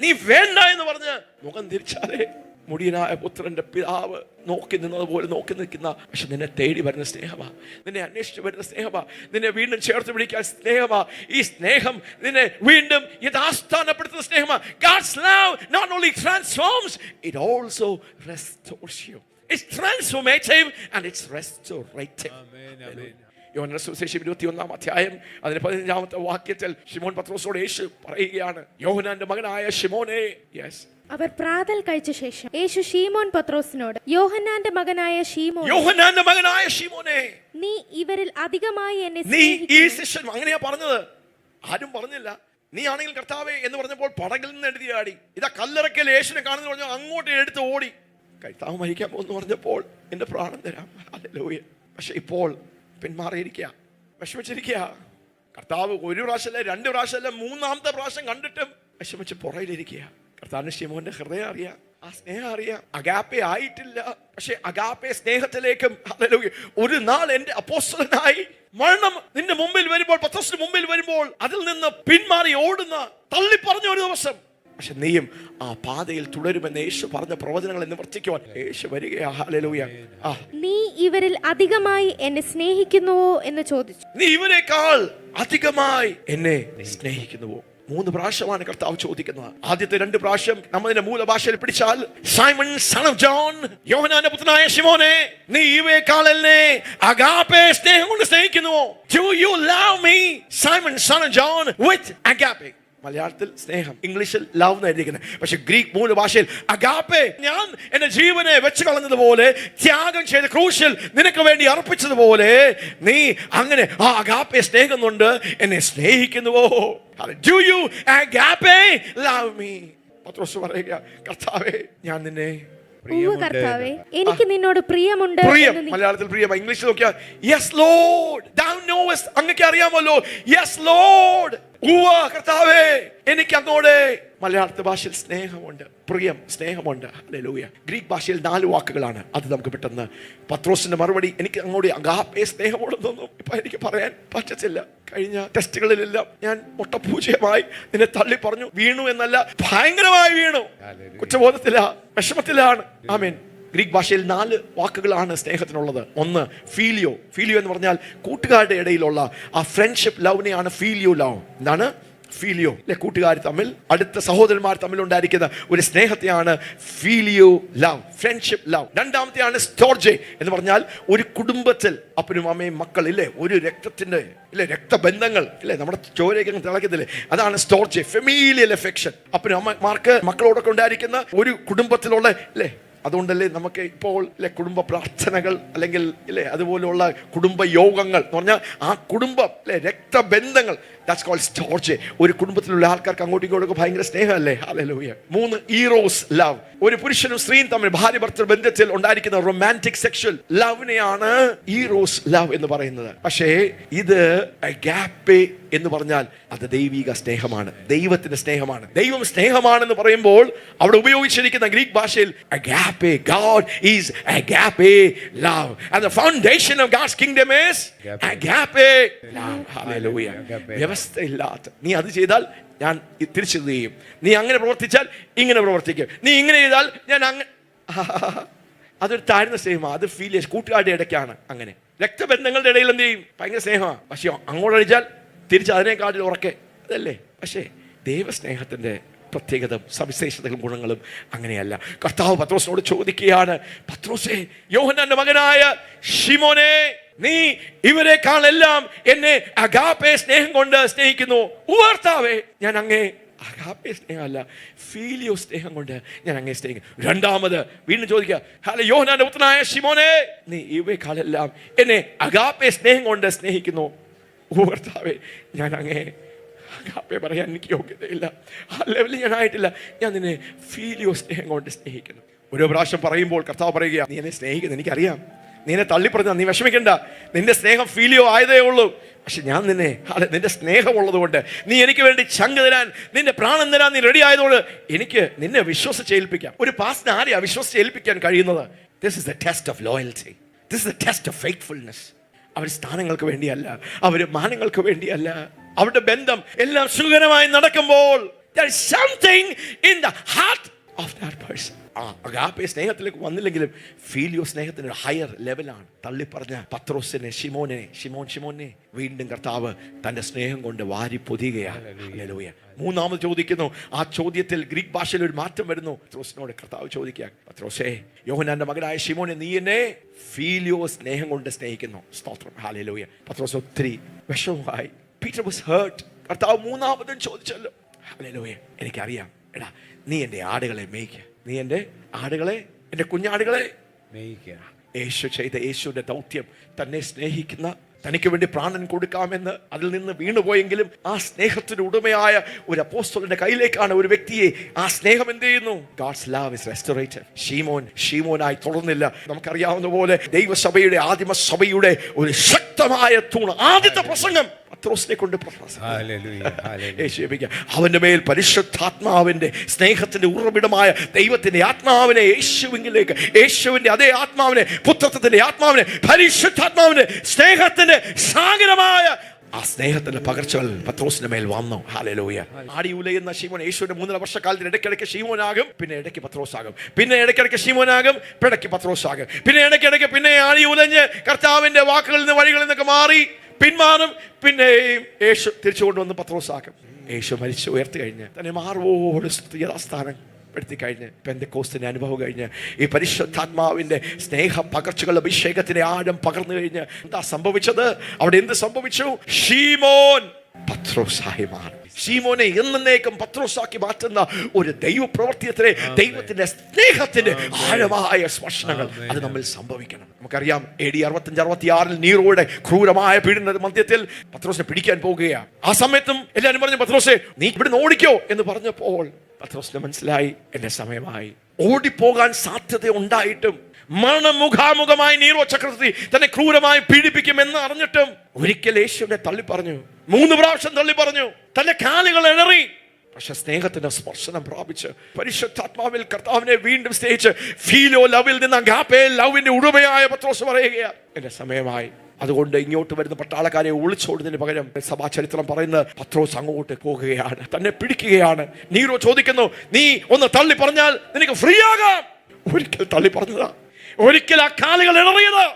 നീ വേണ്ട എന്ന് പറഞ്ഞ് മുഖം തിരിച്ചാലേ മുടിയനായ പുത്രന്റെ പിതാവ് നോക്കി നിന്നതുപോലെ നോക്കി നിൽക്കുന്ന, പക്ഷെ നിന്നെ തേടി വരുന്ന സ്നേഹമാ, നിന്നെ അന്വേഷിച്ച് വരുന്ന സ്നേഹമാ, നിന്നെ വീണ്ടും ചേർത്ത് പിടിക്കാൻ സ്നേഹമാ. ഈ സ്നേഹം നിന്നെ വീണ്ടും യഥാസ്ഥാനപ്പെടുത്തുന്ന സ്നേഹമാ. God's love not only transforms, it also restores you. It's transformative and it's restorative. യോഹന്നാന്റെ സുവിശേഷം 21-ാം അധ്യായം അതിന്റെ 15-ാമത്തെ വാക്യത്തിൽ ശിമോൻ പത്രോസോട് യേശു പറയുകയാണ്, യോഹന്നാന്റെ മകനായ ശിമോനെ. യെസ്, അവർ പ്രാതൽ കഴിച്ച ശേഷം യേശു ശീമോൻ പത്രോസിനോട്, യോഹന്നാന്റെ മകനായ ശീമോനെ, നീ ഇവരിൽ അധികമായി എന്നെ സ്നേഹിക്കുന്നു. അങ്ങനെയാ പറഞ്ഞത്, ആരും പറഞ്ഞില്ല. നീ ആണെങ്കിൽ കർത്താവേ എന്ന് പറഞ്ഞപ്പോൾ പടകിൽ നിന്ന് എഴുതിയാടി. ഇതാ കല്ലറക്കൽ യേശുവിനെ കാണുന്നു പറഞ്ഞു, അങ്ങോട്ട് എടുത്ത് ഓടി. കർത്താവ് മരിക്കാൻ പോകുന്നു പറഞ്ഞപ്പോൾ എന്റെ പ്രാണൻ തരാം. ഹല്ലേലൂയ. പക്ഷെ ഇപ്പോൾ പിന്മാറിയിരിക്കുക, വിഷമിച്ചിരിക്കുക. കർത്താവ് ഒരു പ്രാവശ്യമല്ല, 2 പ്രാവശ്യമല്ല, 3-ാമത്തെ പ്രാവശ്യം കണ്ടിട്ടും വിഷമിച്ച് പുറയിലിരിക്കുക. കർത്താവിന് ശിമോന്റെ ഹൃദയം അറിയാം, ആ സ്നേഹം അറിയാം. അഗാപ്പെ ആയിട്ടില്ല, പക്ഷെ അഗാപ്പെ സ്നേഹത്തിലേക്കും. ഹല്ലേലൂയ. ഒരു നാൾ എന്റെ അപ്പോസ്തലനായി മരണം നിന്റെ മുമ്പിൽ വരുമ്പോൾ, പത്രോസിന്റെ മുമ്പിൽ വരുമ്പോൾ അതിൽ നിന്ന് പിന്മാറി ഓടുന്ന, തള്ളി പറഞ്ഞ ഒരു ദിവസം, പക്ഷെ നീയും ആ പാതയിൽ തുടരുമെന്ന് യേശു പറഞ്ഞ പ്രവചനങ്ങളെ നിവർത്തിക്കുവാൻ യേശു വരികയാ. ഹല്ലേലൂയ. നീ ഇവരിൽ അധികമായി എന്നെ സ്നേഹിക്കുന്നുവോ എന്ന് ചോദിച്ചു. നീ ഇവരെക്കാൾ അധികമായി എന്നെ സ്നേഹിക്കുന്നുവോ? 3 പ്രാവശ്യമാണ് കർത്താവ് ചോദിക്കുന്നത്. ആദ്യത്തെ 2 പ്രാവശ്യം നമ്മതിന്റെ മൂലഭാഷയിൽ പിടിച്ചാൽ, സൈമൺ സൺ ഓഫ് ജോൺ, യോഹന്നാന്റെ പുത്രനായ ശിമോനെ, നീ ഇവയെക്കാൾ എന്നെ അഗാപ്പെ സ്നേഹം കൊണ്ട് സ്നേഹിക്കുന്നുവോ? Do you love me, Simon son of John, with agape? മലയാളത്തിൽ സ്നേഹം, ഇംഗ്ലീഷിൽ ലവ് എന്നായിരിക്കുന്നത്. പക്ഷെ ഗ്രീക്ക് മൂലഭാഷയിൽ അഗാപ്പെ, ഞാൻ എന്റെ ജീവനെ വെച്ച് കളഞ്ഞതുപോലെ, ത്യാഗം ചെയ്ത് ക്രൂശിൽ നിനക്ക് വേണ്ടി അർപ്പിച്ചതുപോലെ നീ അങ്ങനെ ആ അഗാപ്പെ സ്നേഹം കൊണ്ട് എന്നെ സ്നേഹിക്കുന്നുവോ? Do you agape love me? പത്രോസ് പറയുക, കർത്താവേ ഞാൻ നിന്നെ കർത്താവേ എനിക്ക് നിന്നോട് പ്രിയമുണ്ട്. മലയാളത്തിൽ പ്രിയം, ഇംഗ്ലീഷിൽ നോക്കിയാൽ യെസ് ലോർഡ്, thou knowest, അങ്ങക്ക് അറിയാമല്ലോ. യെസ് ലോർഡ്, കർത്താവേ എനിക്ക് അങ്ങോട്ട്. മലയാളത്തെ ഭാഷയിൽ സ്നേഹമുണ്ട്, പ്രിയം, സ്നേഹമുണ്ട്. ഹല്ലേലൂയ. ഗ്രീക്ക് ഭാഷയിൽ 4 വാക്കുകളാണ്. അത് നമുക്ക് പെട്ടെന്ന് പത്രോസിന്റെ മറുപടി, എനിക്ക് അങ്ങോട്ട് അഗാപ്പെ സ്നേഹമുണ്ടെന്നൊന്നും ഇപ്പൊ എനിക്ക് പറയാൻ പറ്റത്തില്ല. കഴിഞ്ഞ ടെസ്റ്റുകളിലെല്ലാം ഞാൻ മുട്ടപൂജയമായി നിന്നെ തള്ളി പറഞ്ഞു. വീണു എന്നല്ല, ഭയങ്കരമായി വീണു. കുറ്റബോധത്തിലാ, വിഷമത്തിലാണ്. ആമേൻ. ഗ്രീക്ക് ഭാഷയിൽ 4 വാക്കുകളാണ് സ്നേഹത്തിനുള്ളത്. ഒന്ന് ഫീലിയോ. ഫീലിയോ എന്ന് പറഞ്ഞാൽ കൂട്ടുകാരുടെ ഇടയിലുള്ള ആ ഫ്രണ്ട്ഷിപ്പ് ലവിനെയാണ് ഫീലിയോ ലവ്. എന്താണ് ഫീലിയോ? അല്ലെ, കൂട്ടുകാർ തമ്മിൽ, അടുത്ത സഹോദരന്മാർ തമ്മിൽ ഉണ്ടായിരിക്കുന്ന ഒരു സ്നേഹത്തെയാണ് ഫീലിയോ ലവ്, ഫ്രണ്ട്ഷിപ്പ് ലവ്. രണ്ടാമത്തെയാണ് സ്റ്റോർജെ എന്ന് പറഞ്ഞാൽ ഒരു കുടുംബത്തിൽ അപ്പനും അമ്മയും മക്കൾ ഇല്ലേ, ഒരു രക്തത്തിന്റെ ഇല്ലേ, രക്തബന്ധങ്ങൾ ഇല്ലേ, നമ്മുടെ ചോരയൊക്കെ തിളക്കത്തില്ലേ, അതാണ് സ്റ്റോർജെ, ഫെമീലിയൽ എഫെക്ഷൻ. അപ്പനും അമ്മമാർക്ക് മക്കളോടൊക്കെ ഉണ്ടായിരിക്കുന്ന ഒരു കുടുംബത്തിലുള്ള ഇല്ലേ. അതുകൊണ്ടല്ലേ നമുക്ക് ഇപ്പോൾ ഇല്ലേ കുടുംബ പ്രാർത്ഥനകൾ, അല്ലെങ്കിൽ ഇല്ലേ അതുപോലെയുള്ള കുടുംബ യോഗങ്ങൾ എന്ന് പറഞ്ഞാൽ ആ കുടുംബം അല്ലെ, രക്തബന്ധങ്ങൾ, ദാറ്റ്സ് കോൾഡ് സ്റ്റോർജെ. ഒരു കുടുംബത്തിലുള്ള ആൾക്കാർക്ക് അങ്ങോട്ടും ഇങ്ങോട്ടും ഭയങ്കര സ്നേഹമല്ലേ. ഹല്ലേലൂയ. 3 Eros love. ഒരു പുരുഷനും സ്ത്രീയും തമ്മിൽ ഭാര്യ ഭർത്തൃ ബന്ധത്തിൽ ഉണ്ടായിരിക്കുന്ന റൊമാൻറ്റിക് സെക്ഷൽ ലവിനെയാണ് ഈറോസ് ലവ് എന്ന് പറയുന്നത്. പക്ഷേ ഇത് അഗാപ്പെ എന്ന് പറഞ്ഞാൽ അത് ദൈവിക സ്നേഹമാണ്, ദൈവത്തിന്റെ സ്നേഹമാണ്. ദൈവം സ്നേഹമാണെന്ന് പറയുമ്പോൾ അവിടെ ഉപയോഗിച്ചിരിക്കുന്ന ഗ്രീക്ക് ഭാഷയിൽ agape, God is agape love, and the foundation of God's kingdom is agape love. Hallelujah. വ്യവസ്ഥയില്ലാത്ത, നീ അത് ചെയ്താൽ ഞാൻ തിരിച്ചു ചെയ്യും, നീ അങ്ങനെ പ്രവർത്തിച്ചാൽ ഇങ്ങനെ പ്രവർത്തിക്കും, നീ ഇങ്ങനെ ചെയ്താൽ ഞാൻ അങ്ങനെ. അതൊരു താഴ്ന്ന സ്നേഹമാണ്, അത് ഫീലിയേഴ്സ് കൂട്ടുകാരുടെ ഇടയ്ക്കാണ്. അങ്ങനെ രക്തബന്ധങ്ങളുടെ ഇടയിൽ എന്ത് ചെയ്യും, ഭയങ്കര സ്നേഹമാണ്. പക്ഷെ അങ്ങോട്ട് അടിച്ചാൽ തിരിച്ച് അതിനേക്കാട്ടിൽ ഉറക്കെ, അതല്ലേ. പക്ഷേ ദൈവസ്നേഹത്തിന്റെ പ്രത്യേകത, സവിശേഷതകളും ഗുണങ്ങളും അങ്ങനെയല്ല. കർത്താവ് പത്രോസിനോട് ചോദിക്കുകയാണ്, പത്രോസേ, യോഹന്നാന്റെ മകനായ ശിമോനെ, നീ ഇവരെക്കാളെല്ലാം എന്നെ അഗാപ്പെ സ്നേഹം കൊണ്ട് സ്നേഹിക്കുന്നു. കർത്താവേ ഞാൻ അങ്ങേ അഗാപ്പെ സ്നേഹമല്ല, ഫീലിയോ സ്നേഹം കൊണ്ട് ഞാൻ അങ്ങേ സ്നേഹിക്കുന്നു. രണ്ടാമത് വീണ്ടും ചോദിക്കുക, ഹല്ലെ യോഹന്നാന്റെ പുത്രനായ ശിമോനെ, നീ ഇവയെക്കാളെല്ലാം എന്നെ അഗാപ്പെ സ്നേഹം കൊണ്ട് സ്നേഹിക്കുന്നു. ഓ കർത്താവേ, ഞാൻ അങ്ങേ അഗാപ്പെ പറയാൻ എനിക്ക് യോഗ്യതയില്ല, ആ ലെവലിൽ ഞാൻ ആയിട്ടില്ല. ഞാൻ നിന്നെ ഫീലിയോ സ്നേഹം കൊണ്ട് സ്നേഹിക്കുന്നു. ഓരോ പ്രാവശ്യം പറയുമ്പോൾ കർത്താവ് പറയുക, നീ എന്നെ സ്നേഹിക്കുന്നത് എനിക്കറിയാം, നീ എന്നെ തള്ളിപ്പറഞ്ഞ, നീ വിഷമിക്കണ്ട, നിന്റെ സ്നേഹം ഫീലിയോ ആയതേ ഉള്ളൂ. പക്ഷെ ഞാൻ നിന്റെ സ്നേഹമുള്ളത് കൊണ്ട്, നീ എനിക്ക് വേണ്ടി ചങ്ക് തരാൻ, നിന്റെ പ്രാണൻ തരാൻ നീ റെഡി ആയതുകൊണ്ട് എനിക്ക് നിന്നെ വിശ്വസിച്ചേൽപ്പിക്കാം. ഒരു പാസ്റ്റിന് ആരെയാ വിശ്വസിച്ചേൽപ്പിക്കാൻ കഴിയുന്നത്? This is the test of loyalty, this is the test of faithfulness. അവർ സ്ഥാനങ്ങൾക്ക് വേണ്ടിയല്ല, അവർ മാനങ്ങൾക്ക് വേണ്ടിയല്ല. അവരുടെ ബന്ധം എല്ലാം സുഖകരമായി നടക്കുമ്പോൾ there is something in the heart of that person. Agape സ്നേഹത്തിലേക്ക് വന്നില്ലെങ്കിലും ഫീലിയോ സ്നേഹത്തിന് ഒരു ഹയർ ലെവലാണ്. തള്ളിപ്പറഞ്ഞ പത്രോസിനെ, ശിമോനെ വീണ്ടും കർത്താവ് തന്റെ സ്നേഹം കൊണ്ട് വാരി പൊതിയുകയാണ്. ഹല്ലേലൂയ. മൂന്നാമത് ചോദിക്കുന്നു. ആ ചോദ്യത്തിൽ ഗ്രീക്ക് ഭാഷയിൽ ഒരു മാറ്റം വരുന്നു. പത്രോസിനോട് കർത്താവ് ചോദിക്കുക, പത്രോസേ, യോഹന്നാന്റെ മകനായ ശിമോനെ, നീ എന്നെ ഫീലിയോ സ്നേഹം കൊണ്ട് സ്നേഹിക്കുന്നു. സ്തോത്രം. ഹല്ലേലൂയ. പത്രോസ് ഒത്തിരി വിഷമമായി. Peter was hurt. കർത്താവ് മൂന്നാമതും ചോദിച്ചല്ലോ. ഹല്ലേലൂയ. എനിക്കറിയാം, എടാ, നീ എൻ്റെ ആടുകളെ മേയ്ക്കുക, നീ എൻ്റെ ആടുകളെ, എൻ്റെ കുഞ്ഞാടുകളെ മേയ്ക്കുക. യേശു ചെയ്ത യേശുവിൻ്റെ ദൗത്യം, തന്നെ സ്നേഹിക്കുന്ന, തനിക്ക് വേണ്ടി പ്രാണൻ കൊടുക്കാമെന്ന് അതിൽ നിന്ന് വീണുപോയെങ്കിലും ആ സ്നേഹത്തിന് ഉടമയായ ഒരു അപ്പോസ്തലന്റെ കയ്യിലേക്കാണ് ഒരു വ്യക്തിയെ ആ സ്നേഹം എന്ത് ചെയ്യുന്നു? God's love is restored. ഷീമോനായി തുടർന്നില്ല. നമുക്കറിയാവുന്ന പോലെ ദൈവസഭയുടെ, ആദിമസഭയുടെ ഒരു ശക്തമായ തൂണ്, ആദ്യത്തെ പ്രസംഗം പത്രോസിനെ കൊണ്ട് അവന്റെ മേൽ പരിശുദ്ധാത്മാവിന്റെ സ്നേഹത്തിന്റെ ഉറവിടമായ ദൈവത്തിന്റെ ആത്മാവിനെ, യേശുവിലേക്ക്, യേശുവിന്റെ അതേ ആത്മാവിനെ, പുത്രത്വത്തിന്റെ ആത്മാവിനെ, പരിശുദ്ധാത്മാവിന്റെ സ്നേഹത്തിന്റെ സാഗരമായ ആ സ്നേഹത്തിന്റെ പകർച്ചകൾ പത്രോസിന്റെ മേൽ വന്നു. ഹല്ലേലൂയ. ആടി ഉലയുന്ന ശീമോൻ യേശുവിന്റെ 3 വർഷക്കാലത്തിന് ഇടയ്ക്കിടയ്ക്ക് ശീമോനാകും, പിന്നെ ഇടയ്ക്ക് പത്രോസാകും, പിന്നെ ഇടയ്ക്കിടയ്ക്ക് ശീമോനാകും, ഇടയ്ക്ക് പത്രോസാകും, പിന്നെ ഇടയ്ക്കിടയ്ക്ക് പിന്നെ ആടി ഉലഞ്ഞ് കർത്താവിന്റെ വാക്കുകളിൽ നിന്ന്, വഴികളിൽ നിന്നൊക്കെ മാറി പിന്മാറും, പിന്നെയും യേശു തിരിച്ചു കൊണ്ടുവന്ന് പത്രോസാക്കും. യേശു മരിച്ചു ഉയർത്തി കഴിഞ്ഞ് തന്നെ മാർവോട് യഥാസ്ഥാനം പെടുത്തി കഴിഞ്ഞ് പെന്തക്കോസ്തിന്റെ അനുഭവം കഴിഞ്ഞ് ഈ പരിശുദ്ധാത്മാവിന്റെ സ്നേഹ പകർച്ചകളുടെ അഭിഷേകത്തിന്റെ ആഴം പകർന്നു കഴിഞ്ഞ് എന്താ സംഭവിച്ചത്? അവിടെ എന്ത് സംഭവിച്ചു? ശീമോൻ പത്രോസായി മാറി. ശീമോനെ എന്നേക്കും പത്രോസാക്കി മാറ്റുന്ന ഒരു ദൈവപ്രവർത്തിയത്തിലെ ദൈവത്തിന്റെ സ്നേഹത്തിന്റെ ആഴമായ സ്പർശനങ്ങൾ അത് നമ്മൾ സംഭവിക്കണം. നമുക്കറിയാം, AD 65-66 നീറോയുടെ ക്രൂരമായ പീഡന മധ്യത്തിൽ പത്രോസിനെ പിടിക്കാൻ പോകുകയാണ്. ആ സമയത്തും എല്ലാവരും പറഞ്ഞു, പത്രോസേ, നീ ഇവിടുന്ന് ഓടിക്കോ എന്ന് പറഞ്ഞപ്പോൾ പത്രോസിന് മനസ്സിലായി, എന്റെ സമയമായി. ഓടിപ്പോകാൻ സാധ്യത ഉണ്ടായിട്ടും മുഖാമുഖമായി നീറോ ചക്രവർത്തി തന്നെ ക്രൂരമായി പീഡിപ്പിക്കുമെന്ന് അറിഞ്ഞിട്ടും ഒരിക്കൽ യേശുവിനെ തള്ളി പറഞ്ഞു, 3 പ്രാവശ്യം തള്ളി പറഞ്ഞു, തന്റെ കാലുകൾ ഇടറി. പക്ഷെ സ്നേഹത്തിന്റെ സ്പർശനം പ്രാപിച്ച് പരിശുദ്ധാത്മാവിൽ കർത്താവിനെ വീണ്ടും സ്നേഹിച്ച് ഫീലോ ലവിൽ നിന്ന് അഗാപ്പെ ലവിന്റെ ഉടമയായ പത്രോസ് പറയുകയാണ്, എന്റെ സമയമായി. അതുകൊണ്ട് ഇങ്ങോട്ട് വരുന്ന പട്ടാളക്കാരെ ഒളിച്ചോടുന്നതിന് പകരം സഭാ ചരിത്രം പറയുന്നത് പത്രോസ് അങ്ങോട്ട് പോകുകയാണ്, തന്നെ പിടിക്കുകയാണ്. നീറോ ചോദിക്കുന്നു, നീ ഒന്ന് തള്ളി പറഞ്ഞാൽ നിനക്ക് ഫ്രീ ആകാം. ഒരിക്കൽ തള്ളി പറഞ്ഞതാ, ഒരിക്കൽ ആ കാലുകൾ ഇടറിയതാ,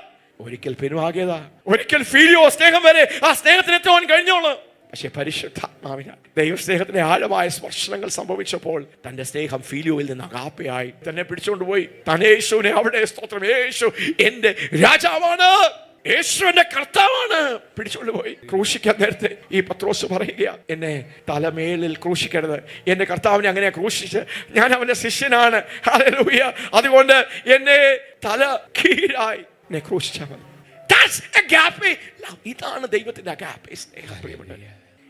ഒരിക്കൽ പിൻവാങ്ങിയതാ, ഒരിക്കൽ ഫീലിയോ സ്നേഹം വരെ ആ സ്നേഹത്തിന് എത്തുവാൻ കഴിഞ്ഞോളൂ. പക്ഷെ പരിശുദ്ധാത്മാവിനാൽ ദൈവസ്നേഹത്തിന്റെ ആഴമായ സ്പർശനങ്ങൾ സംഭവിച്ചപ്പോൾ തന്റെ സ്നേഹം ഫീലിയോയിൽ നിന്ന് അഗാപ്പയായി തന്നെ പിടിച്ചുകൊണ്ടുപോയി. തന്നെ യേശുവിനെ അവിടെ, സ്തോത്രം, യേശു എന്റെ രാജാവാണ്, യേശു എന്റെ കർത്താവാണ്, പിടിച്ചുകൊണ്ട് പോയി. ക്രൂശിക്കാൻ നേരത്തെ ഈ പത്രോസ് പറയുക, എന്നെ തലമേലിൽ ക്രൂശിക്കരുത്, എന്റെ കർത്താവിനെ അങ്ങനെ ക്രൂശിച്ച് ഞാൻ അവന്റെ ശിഷ്യനാണ്. ഹല്ലേലൂയ. അതുകൊണ്ട് എന്നെ തല കീഴായി എന്നെ ക്രൂശിച്ചാൽ മതി. ഇതാണ് ദൈവത്തിന്റെ അഗാപ്പെ സ്നേഹം.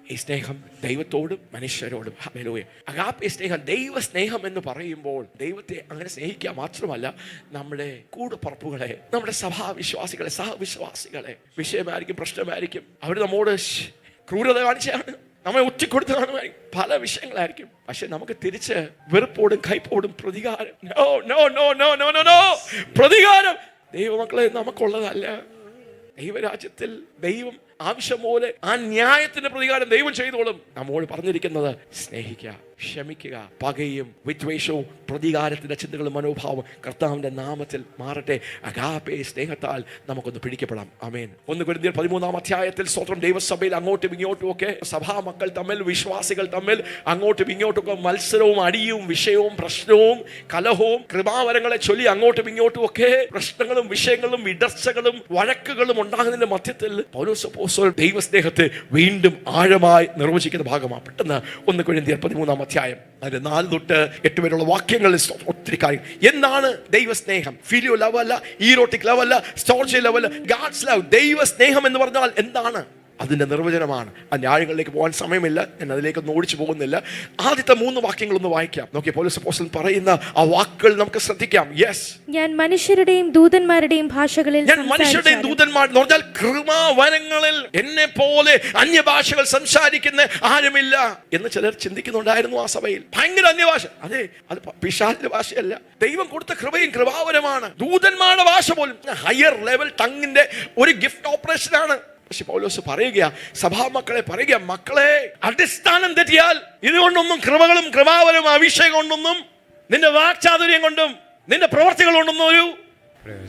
ഈ സ്നേഹം ദൈവത്തോടും മനുഷ്യരോടും. ഹല്ലേലൂയ. അഗാപ്പെ സ്നേഹം, ദൈവ സ്നേഹം എന്ന് പറയുമ്പോൾ ദൈവത്തെ അങ്ങനെ സ്നേഹിക്കുക മാത്രമല്ല, നമ്മുടെ കൂടപ്പറപ്പുകളെ, നമ്മുടെ സഭാവിശ്വാസികളെ, സഹവിശ്വാസികളെ, വിഷയമായിരിക്കും, പ്രശ്നമായിരിക്കും, അവർ നമ്മോട് ക്രൂരത കാണിച്ചാണ്, നമ്മെ ഒറ്റിക്കൊടുത്ത് കാണുമായിരിക്കും, പല വിഷയങ്ങളായിരിക്കും. പക്ഷെ നമുക്ക് തിരിച്ച് വെറുപ്പോടും കയ്പോടും പ്രതികാരം, പ്രതികാരം ദൈവമക്കളെ നമുക്കുള്ളതല്ല. ദൈവരാജ്യത്തിൽ ദൈവം ആവശ്യം പോലെ ആ ന്യായത്തിന്റെ പ്രതികാരം ദൈവം ചെയ്തോളും. നമ്മോട് പറഞ്ഞിരിക്കുന്നത് സ്നേഹിക്കുക, ക്ഷമിക്കുക, പകയും വിദ്വേഷവും പ്രതികാരത്തിന്റെ ചിന്തകളും മനോഭാവം കർത്താവിന്റെ നാമത്തിൽ മാറട്ടെ. അഗാപ്പെ സ്നേഹത്താൽ നമുക്കൊന്ന് പിടിക്കപ്പെടാം. ആമേൻ. 1 കൊരിന്ത്യർ 13-ാം സ്വന്തം ദൈവസഭയിൽ അങ്ങോട്ടും ഇങ്ങോട്ടും ഒക്കെ സഭാ മക്കൾ തമ്മിൽ, വിശ്വാസികൾ തമ്മിൽ അങ്ങോട്ടും ഇങ്ങോട്ടും ഒക്കെ മത്സരവും അടിയും വിഷയവും പ്രശ്നവും കലഹവും കൃപാവരങ്ങളെ ചൊല്ലി അങ്ങോട്ടും ഇങ്ങോട്ടും ഒക്കെ പ്രശ്നങ്ങളും വിഷയങ്ങളും ഇടർച്ചകളും വഴക്കുകളും ഉണ്ടാകുന്നതിന്റെ മധ്യത്തിൽ പൗലോസ് അപ്പോസ്തലൻ ദൈവസ്നേഹത്തെ വീണ്ടും ആഴമായി നിർവചിക്കുന്ന ഭാഗമാണ്. പെട്ടെന്ന് 1 കൊരിന്ത്യർ 13 അധ്യായം അതിന്റെ 4 തൊട്ട് 8 വരെയുള്ള വാക്യങ്ങളിൽ ഒത്തിരി കാര്യം. എന്താണ് ദൈവസ്നേഹം? ഫിലിയോ ലവ് അല്ല, ഈറോട്ടിക് ലവ് അല്ല, സ്റ്റോർജി ലവ് അല്ല, ഗാഡ്സ് ലവ്. ദൈവസ്നേഹം എന്ന് പറഞ്ഞാൽ എന്താണ്? അതിൻ്റെ നിർവചനമാണ്. ആ ന്യായങ്ങളിലേക്ക് പോകാൻ സമയമില്ല, ഞാൻ അതിലേക്കൊന്നും ഓടിച്ചു പോകുന്നില്ല. ആദ്യത്തെ 3 വാക്യങ്ങളൊന്ന് വായിക്കാം. നോക്കിയ പൗലോസ് അപ്പോസ്തലൻ പറയുന്ന ആ വാക്കുകൾ നമുക്ക് ശ്രദ്ധിക്കാം. യെസ്, ഞാൻ മനുഷ്യരുടെയും ദൂതന്മാരുടെയും ഭാഷകളിൽ ഞാൻ മനുഷ്യരുടെയും ദൂതന്മാർ എന്ന് പറഞ്ഞാൽ കൃപാവരങ്ങളിൽ എന്നെ പോലെ അന്യഭാഷകൾ സംസാരിക്കുന്ന ആരുമില്ല എന്ന് ചിലർ ചിന്തിക്കുന്നുണ്ടായിരുന്നു ആ സഭയിൽ. ഭയങ്കര അന്യഭാഷ. അതെ, അത് പിശാചിന്റെ ഭാഷയല്ല, ദൈവം കൊടുത്ത കൃപയും കൃപാവരമാണ്. ദൂതന്മാരുടെ ഭാഷ പോലും ഹയർ ലെവൽ ടങ്ങിന്റെ ഒരു ഗിഫ്റ്റ് ഓപ്പറേഷൻ ആണ്. പക്ഷെ പൗലോസ് പറയുക, സഭാമക്കളെ പറയുക, മക്കളെ അടിസ്ഥാനം തെറ്റിയാൽ ഇതുകൊണ്ടൊന്നും കൃപകളും കൃപാവരും അഭിഷേകം കൊണ്ടൊന്നും നിന്റെ വാക്ചാതുര്യം കൊണ്ടും നിന്റെ പ്രവർത്തികൾ കൊണ്ടൊന്നും ഒരു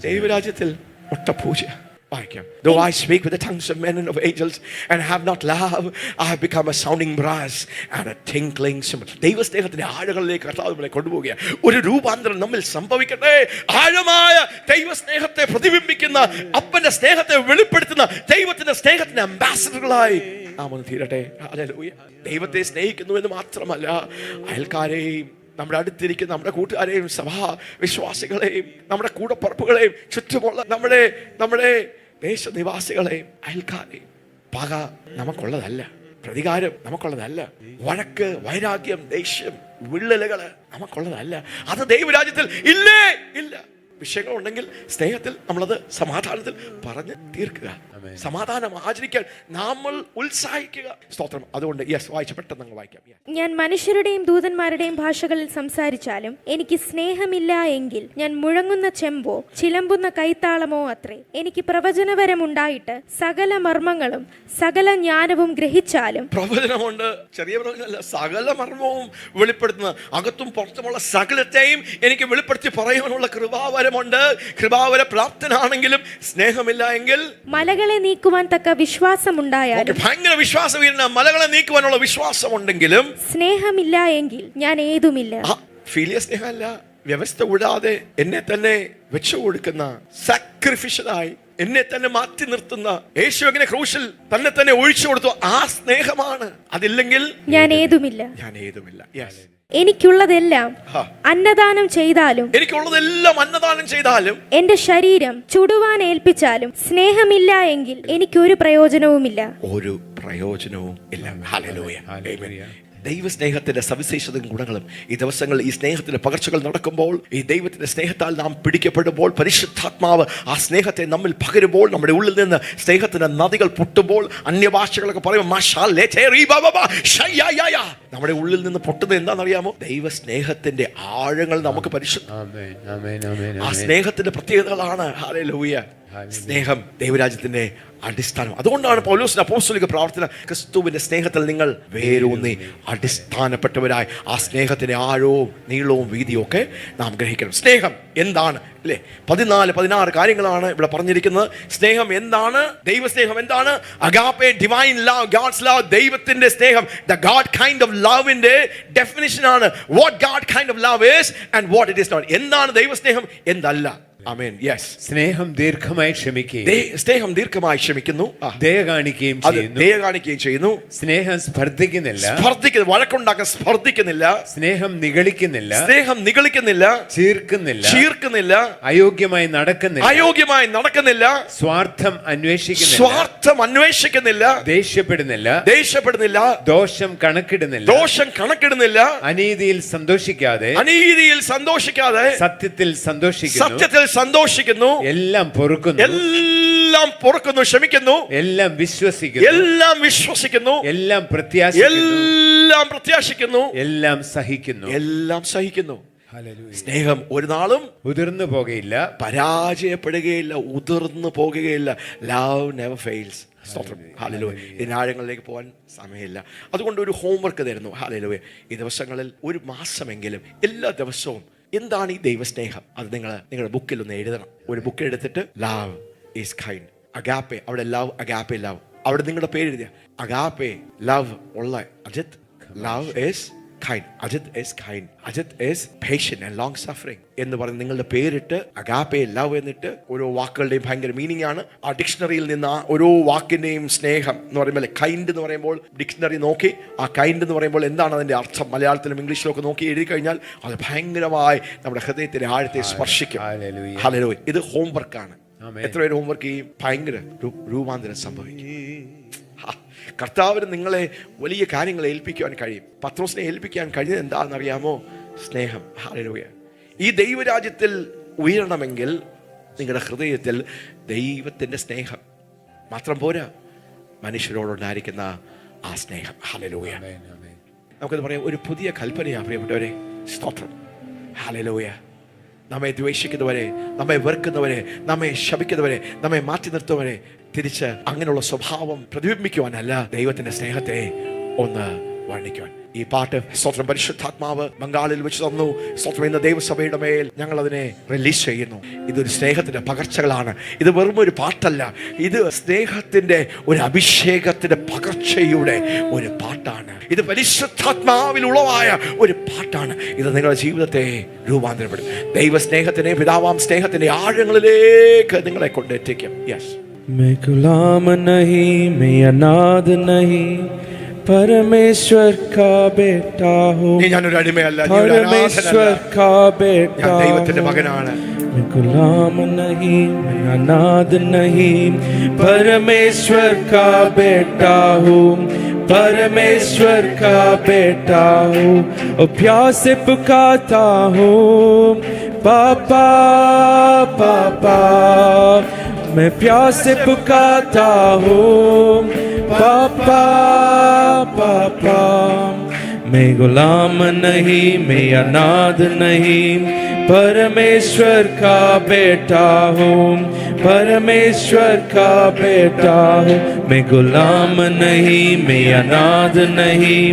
ദൈവരാജ്യത്തിൽ ഒട്ടപൂജ. വായിക്കാം. Though I speak with the tongues of men and of angels and have not love, I have become a sounding brass and a tinkling cymbal. ദൈവസ്നേഹത്തിന്റെ ആഴങ്ങളിലേക്ക് കർത്താവ് നമ്മളെ കൊണ്ടുപോവുക. ഒരു രൂപാന്തരം നമ്മിൽ സംഭവിക്കട്ടെ. ആഴമായ ദൈവസ്നേഹത്തെ പ്രതിബിംബിക്കുന്ന, അപ്പന്റെ സ്നേഹത്തെ വെളിപ്പെടുത്തുന്ന ദൈവത്തിന്റെ സ്നേഹത്തിന്റെ അംബാസഡറുകളായി നാം ഒന്ന് തീരട്ടെ. ഹല്ലേലൂയ. ദൈവത്തെ സ്നേഹിക്കുന്നു എന്ന് മാത്രമല്ല, അയൽക്കാരെയും നമ്മുടെ അടുത്തിരിക്കുന്ന നമ്മുടെ കൂട്ടുകാരെയും സഭാ വിശ്വാസികളെയും നമ്മുടെ കൂടപ്പറപ്പുകളെയും ചുറ്റുമുള്ള നമ്മുടെ ദേശനിവാസികളെയും അയൽക്കാരെയും. പക നമുക്കുള്ളതല്ല, പ്രതികാരം നമുക്കുള്ളതല്ല, വഴക്ക്, വൈരാഗ്യം, ദേഷ്യം, വിള്ളലുകള് നമുക്കുള്ളതല്ല. അത് ദൈവരാജ്യത്തിൽ ഇല്ലേ ഇല്ല. വിഷയങ്ങളുണ്ടെങ്കിൽ സ്നേഹത്തിൽ നമ്മളത് സമാധാനത്തിൽ പറഞ്ഞ് തീർക്കുക, സമാധാനം ആചരിക്കാൻ നമ്മൾ ഉത്സാഹിക്കുക. സ്തോത്രം. അതുകൊണ്ട് വായിച്ച പെട്ടെന്ന് വായിക്കാം. ഞാൻ മനുഷ്യരുടെയും ദൂതന്മാരുടെയും ഭാഷകളിൽ സംസാരിച്ചാലും എനിക്ക് സ്നേഹമില്ല എങ്കിൽ ഞാൻ മുഴങ്ങുന്ന ചെമ്പോ ചിലമ്പുന്ന കൈത്താളമോ അത്രേ. എനിക്ക് പ്രവചനവരമുണ്ടായിട്ട് സകല മർമ്മങ്ങളും സകല ജ്ഞാനവും ഗ്രഹിച്ചാലും. പ്രവചനമുണ്ട്, ചെറിയ പ്രവചനമല്ല, സകല മർമ്മവും വെളിപ്പെടുത്തുന്ന, അകത്തും പുറത്തുമുള്ള സകലത്തെയും എനിക്ക് വെളിപ്പെടുത്തി പറയാനുള്ള കൃപാവരമുണ്ട്. കൃപാവര പ്രാപ്തനാണെങ്കിലും സ്നേഹമില്ല എങ്കിൽ മലകളെ നീക്കുവാൻ തക്ക വിശ്വാസമുണ്ടായാലും. ഭയങ്കര വിശ്വാസം, മലകളെ നീക്കുവാനുള്ള വിശ്വാസമുണ്ടെങ്കിലും സ്നേഹമില്ല എങ്കിൽ ഞാൻ ഏതുമില്ല. ഫീലിയ സ്നേഹമല്ല, വ്യവസ്ഥ കൂടാതെ എന്നെ തന്നെ വെച്ചു കൊടുക്കുന്ന, സാക്രിഫിഷ്യലായി എന്നെ തന്നെ മാറ്റി നിർത്തുന്ന, യേശു എങ്ങനെ ക്രൂശിൽ തന്നെ തന്നെ ഒഴിച്ചു കൊടുത്തു, ആ സ്നേഹമാണ്. അതില്ലെങ്കിൽ ഞാൻ ഏതുമില്ല. യെസ്, എനിക്കുള്ളതെല്ലാം അന്നദാനം ചെയ്താലും എന്റെ ശരീരം ചുടുവാൻ ഏൽപ്പിച്ചാലും സ്നേഹമില്ല എങ്കിൽ എനിക്കൊരു പ്രയോജനവുമില്ല. ഒരു പ്രയോജനവും ഇല്ല. ഹല്ലേലൂയ. ദൈവസ്നേഹത്തിന്റെ സവിശേഷതയും ഗുണങ്ങളും ഈ ദിവസങ്ങളിൽ ഈ സ്നേഹത്തിന്റെ പകർച്ചകൾ നടക്കുമ്പോൾ, ഈ ദൈവത്തിന്റെ സ്നേഹത്താൽ നാം പിടിക്കപ്പെടുമ്പോൾ, പരിശുദ്ധാത്മാവ് ആ സ്നേഹത്തെ നമ്മിൽ പകരുമ്പോൾ, നമ്മുടെ ഉള്ളിൽ നിന്ന് സ്നേഹത്തിന്റെ നദികൾ പൊട്ടുമ്പോൾ, അന്യഭാഷകളൊക്കെ പറയുമ്പോൾ നമ്മുടെ ഉള്ളിൽ നിന്ന് പൊട്ടുന്നത് എന്താണെന്നറിയാമോ? ദൈവസ്നേഹത്തിന്റെ ആഴങ്ങൾ നമുക്ക് ആ സ്നേഹത്തിന്റെ പ്രത്യേകതകളാണ്. ഹല്ലേലൂയ. സ്നേഹം ദൈവരാജ്യത്തിന്റെ അടിസ്ഥാനം. അതുകൊണ്ടാണ് പൗലോസിന്റെ അപ്പോസ്തലിക പ്രാർത്ഥന, ക്രിസ്തുവിന്റെ സ്നേഹത്തിൽ നിങ്ങൾ വേരൂന്നി അടിസ്ഥാനപ്പെട്ടവരായി. ആ സ്നേഹത്തിന്റെ ആഴവും നീളവും വീതിയും ഒക്കെ നാം ഗ്രഹിക്കണം. സ്നേഹം എന്താണ് അല്ലേ? 14-16 കാര്യങ്ങളാണ് ഇവിടെ പറഞ്ഞിരിക്കുന്നത്. സ്നേഹം എന്താണ്? ദൈവസ്നേഹം എന്താണ്? Agape, divine love, God's love, ദൈവത്തിന്റെ സ്നേഹം, ദ ഗാഡ് കൈൻഡ് ഓഫ് ലവിന്റെ ഡെഫിനിഷൻ ആണ് what God kind of love is and what it is not. എന്താണ് ദൈവസ്നേഹം, എന്തല്ല. ആമേൻ. യെസ്. സ്നേഹം ദീർഘമായി സ്നേഹം ദീർഘമായി ക്ഷമിക്കുന്നു, ദയ കാണിക്കുകയും ചെയ്യുന്നു. സ്നേഹം സ്പർദ്ധിക്കുന്നില്ല, വഴക്കുണ്ടാക്കാൻ സ്പർദ്ധിക്കുന്നില്ല. സ്നേഹം നിഗളിക്കുന്നില്ല, ചീർക്കുന്നില്ല, അയോഗ്യമായി നടക്കുന്നില്ല, സ്വാർത്ഥം അന്വേഷിക്കുന്നില്ല, ദേഷ്യപ്പെടുന്നില്ല, ദോഷം കണക്കിടുന്നില്ല, അനീതിയിൽ സന്തോഷിക്കാതെ സത്യത്തിൽ സന്തോഷിക്കുന്നു, എല്ലാം പൊറുക്കുന്നു, ക്ഷമിക്കുന്നു, എല്ലാം വിശ്വസിക്കുന്നു, എല്ലാം പ്രത്യാശിക്കുന്നു, എല്ലാം സഹിക്കുന്നു. സ്നേഹം ഒരു നാളും ഉതിർന്നു പോകുകയില്ല, പരാജയപ്പെടുകയില്ല, ഉതിർന്നു പോകുകയില്ല. Love never fails. ഹല്ലേലൂയ. ഇതിനാഴങ്ങളിലേക്ക് പോകാൻ സമയമില്ല. അതുകൊണ്ട് ഒരു ഹോംവർക്ക് തരുന്നു. ഹല്ലേലൂയ. ഈ ദിവസങ്ങളിൽ ഒരു മാസമെങ്കിലും എല്ലാ ദിവസവും എന്താണ് ഈ ദൈവസ്നേഹം, അത് നിങ്ങളുടെ ബുക്കിൽ ഒന്ന് എഴുതണം. ഒരു ബുക്ക് എടുത്തിട്ട് ലവ് ഈസ് കൈൻഡ്, അഗാപ്പെ, അവിടെ ലവ്, അഗാപ്പെ ലവ്, അവിടെ നിങ്ങളുടെ പേര് എഴുതിയ അഗാപ്പെ ലവ് ഉള്ള Ajit, love is kind. Ajit is kind. Ajit is patient and long suffering എന്ന് പറഞ്ഞ് നിങ്ങളുടെ പേരിട്ട് അഗാപ്പെ ലവ് എന്നിട്ട് ഓരോ വാക്കുകളുടെയും ഭയങ്കര മീനിങ് ആണ്. ആ ഡിക്ഷണറിയിൽ നിന്ന് ആ ഓരോ വാക്കിന്റെയും സ്നേഹം എന്ന് പറയുമ്പോൾ കൈൻഡ് എന്ന് പറയുമ്പോൾ ഡിക്ഷണറി നോക്കി ആ കൈൻഡ് എന്ന് പറയുമ്പോൾ എന്താണ് അതിന്റെ അർത്ഥം മലയാളത്തിലും ഇംഗ്ലീഷിലും ഒക്കെ നോക്കി എഴുതി കഴിഞ്ഞാൽ അത് ഭയങ്കരമായി നമ്മുടെ ഹൃദയത്തിന്റെ ആഴത്തെ സ്പർശിക്കും. ഹല്ലേലൂയ. ഇത് ഹോംവർക്കാണ്. എത്ര പേര് ഹോംവർക്ക് ചെയ്യും? ഭയങ്കര രൂപാന്തരം സംഭവിക്കും. കർത്താവിന് നിങ്ങളെ വലിയ കാര്യങ്ങൾ ഏൽപ്പിക്കുവാൻ കഴിയും. പത്രോസിനെ ഏൽപ്പിക്കാൻ കഴിയുന്നത് എന്താണെന്നറിയാമോ? സ്നേഹം. ഹല്ലേലൂയ. ഈ ദൈവരാജ്യത്തിൽ ഉയരണമെങ്കിൽ നിങ്ങളുടെ ഹൃദയത്തിൽ ദൈവത്തിൻ്റെ സ്നേഹം മാത്രം പോരാ, മനുഷ്യരോടുണ്ടായിരിക്കുന്ന ആ സ്നേഹം. ഹല്ലേലൂയ. നമുക്കത് പറയാം, ഒരു പുതിയ കൽപ്പനയാണ് പ്രിയപ്പെട്ടവരെ. സ്തോത്രം. ഹല്ലേലൂയ. നമ്മെ ദ്വേഷിക്കുന്നവരെ, നമ്മെ വെറുക്കുന്നവരെ, നമ്മെ ശപിക്കുന്നവരെ, നമ്മെ മാറ്റി നിർത്തുന്നവരെ തിരിച്ച് അങ്ങനെയുള്ള സ്വഭാവം പ്രതിബിംബിക്കുവാനല്ല, ദൈവത്തിന്റെ സ്നേഹത്തെ ഒന്ന് വർണ്ണിക്കുവാൻ. ഈ പാട്ട് സ്തോത്രം പരിശുദ്ധാത്മാവ് ബംഗാളിൽ വെച്ച് തന്നു. സ്തോത്രം ഇന്ന് ദൈവസഭയുടെ മേൽ ഞങ്ങൾ അതിനെ റിലീസ് ചെയ്യുന്നു. ഇതൊരു സ്നേഹത്തിന്റെ പകർച്ചകളാണ്. ഇത് വെറും ഒരു പാട്ടല്ല, ഇത് സ്നേഹത്തിന്റെ ഒരു അഭിഷേകത്തിന്റെ പകർച്ചയുടെ ഒരു പാട്ടാണ്. ഇത് പരിശുദ്ധാത്മാവിൽ ഉളവായ ഒരു പാട്ടാണ്. ഇത് നിങ്ങളുടെ ജീവിതത്തെ രൂപാന്തരപ്പെടും. ദൈവസ്നേഹത്തിന്റെ പിതാവാം സ്നേഹത്തിന്റെ ആഴങ്ങളിലേക്ക് നിങ്ങളെ കൊണ്ടെത്തിക്കും. യെസ്. मैं गुलाम नहीं, मैं अनाथ नहीं, परमेश्वर का बेटा हूँ. ഞാനൊരു അടിമയല്ല, परमेश्वर का बेटा ഞാൻ ദൈവത്തിന്റെ മകനാണ്. मैं गुलाम नहीं, मैं अनाथ नहीं, परमेश्वर का बेटा हूँ, परमेश्वर का बेटा हूँ. और प्यास से पुकारता हूँ, पापा पापा. मैं प्यास से पुकारता हूँ, पापा पापा. मैं गुलाम नहीं, मैं अनाथ नहीं, परमेश्वर का बेटा हूँ, परमेश्वर का बेटा हूँ. मैं गुलाम नहीं, मैं अनाथ नहीं,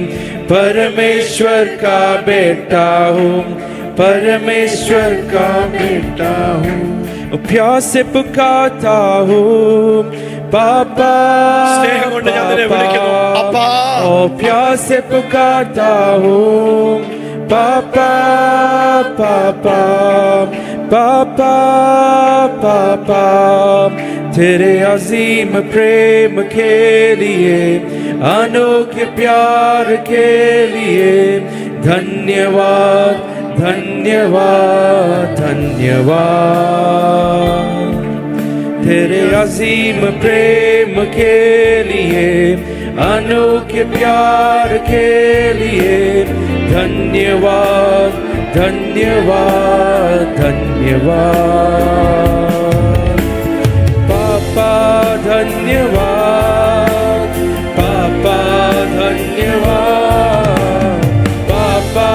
परमेश्वर का बेटा हूँ, परमेश्वर का बेटा हूँ. प्यास से पुकारता हूँ, पापा पापा. ओ प्यास से पुकारता हूँ, पापा पापा पापा पापा. तेरे अजीम प्रेम के लिए, अनोखे प्यार के लिए धन्यवाद धन्यवाद धन्यवाद. तेरे अजीम प्रेम के लिए, अनोखे प्यार के लिए धन्यवाद धन्यवाद धन्यवाद. पापा धन्यवाद, पापा धन्यवाद, पापा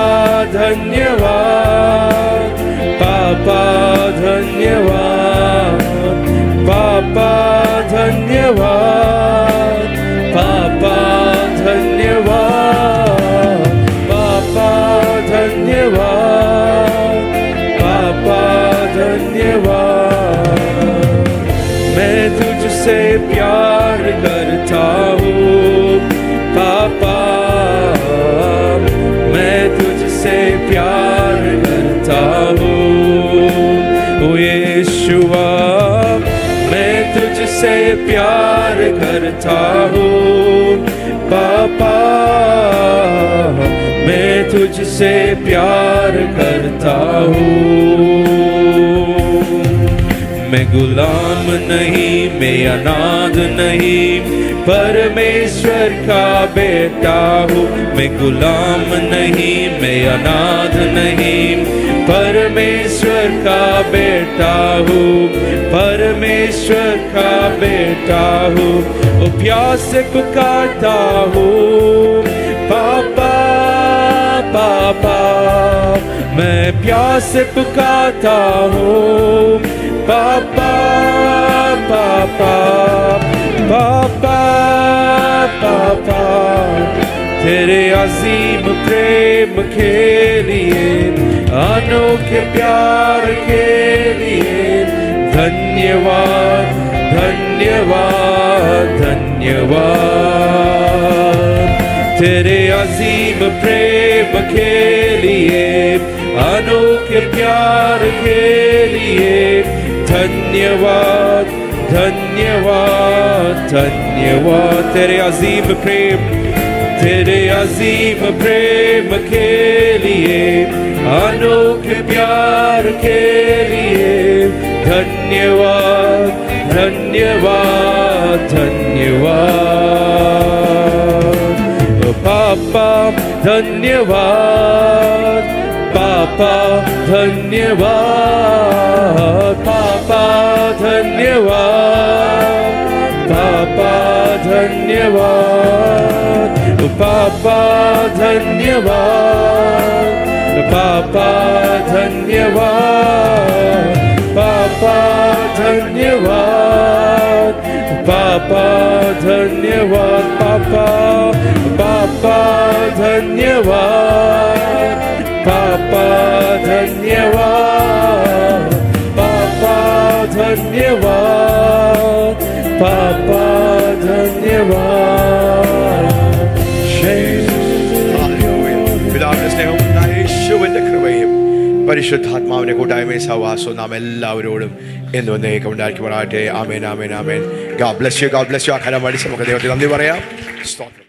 धन्यवाद, पापा धन्यवाद, पापा धन्यवाद, पापा धन्यवाद, पापा धन्यवाद, पापा धन्यवाद. मैं तुझसे प्यार करता हूँ, पापा. मैं तुझसे प्यार करता हूँ, ओ यीशुआ. मैं तुझसे प्यार करता हूँ, पापा. मैं तुझसे प्यार करता हूँ. मैं गुलाम नहीं, मैं अनाथ नहीं, परमेश्वर का बेटा हूँ. मैं गुलाम नहीं, मैं अनाथ नहीं, परमेश्वर का बेटा हूँ, परमेश्वर का बेटा हूँ. ओ प्यास से पुकारता हूँ, पापा पापा. मैं प्यास से पुकारता हूँ, पापा पापा पापा पापा. तेरे अजीम प्रेम के लिए, अनोखे प्यार के लिए धन्यवाद धन्यवाद धन्यवाद. तेरे अजीम प्रेम के लिए, अनोखे प्यार के लिए धन्यवाद धन्यवाद धन्यवाद। तेरे अजीम प्रेम के लिए, अनोखे प्यार के लिए धन्यवाद धन्यवाद धन्यवाद। पापा धन्यवाद, पापा धन्यवाद, पापा धन्यवाद, पापा धन्यवाद, पापा धन्यवाद, पापा धन्यवाद, पापा धन्यवाद, पापा धन्यवाद, पापा पापा धन्यवाद, पापा धन्यवाद, पापा धन्यवाद, पापा धन्यवाद। പിതാവിന്റെ സ്നേഹവും യേശുവിന്റെ കൃപയും പരിശുദ്ധാത്മാവിന്റെ കൂട്ടായ്മയും സഹവാസവും നാം എല്ലാവരോടും എന്നും എന്നേക്കും ഉണ്ടായിരിക്കുമാറാകട്ടെ. ആമേൻ ആമേൻ ആമേൻ. God bless you. God bless you. ആ കരം അടിച്ച് നമുക്ക് ദൈവത്തിന് നന്ദി പറയാം. സ്തോത്രം.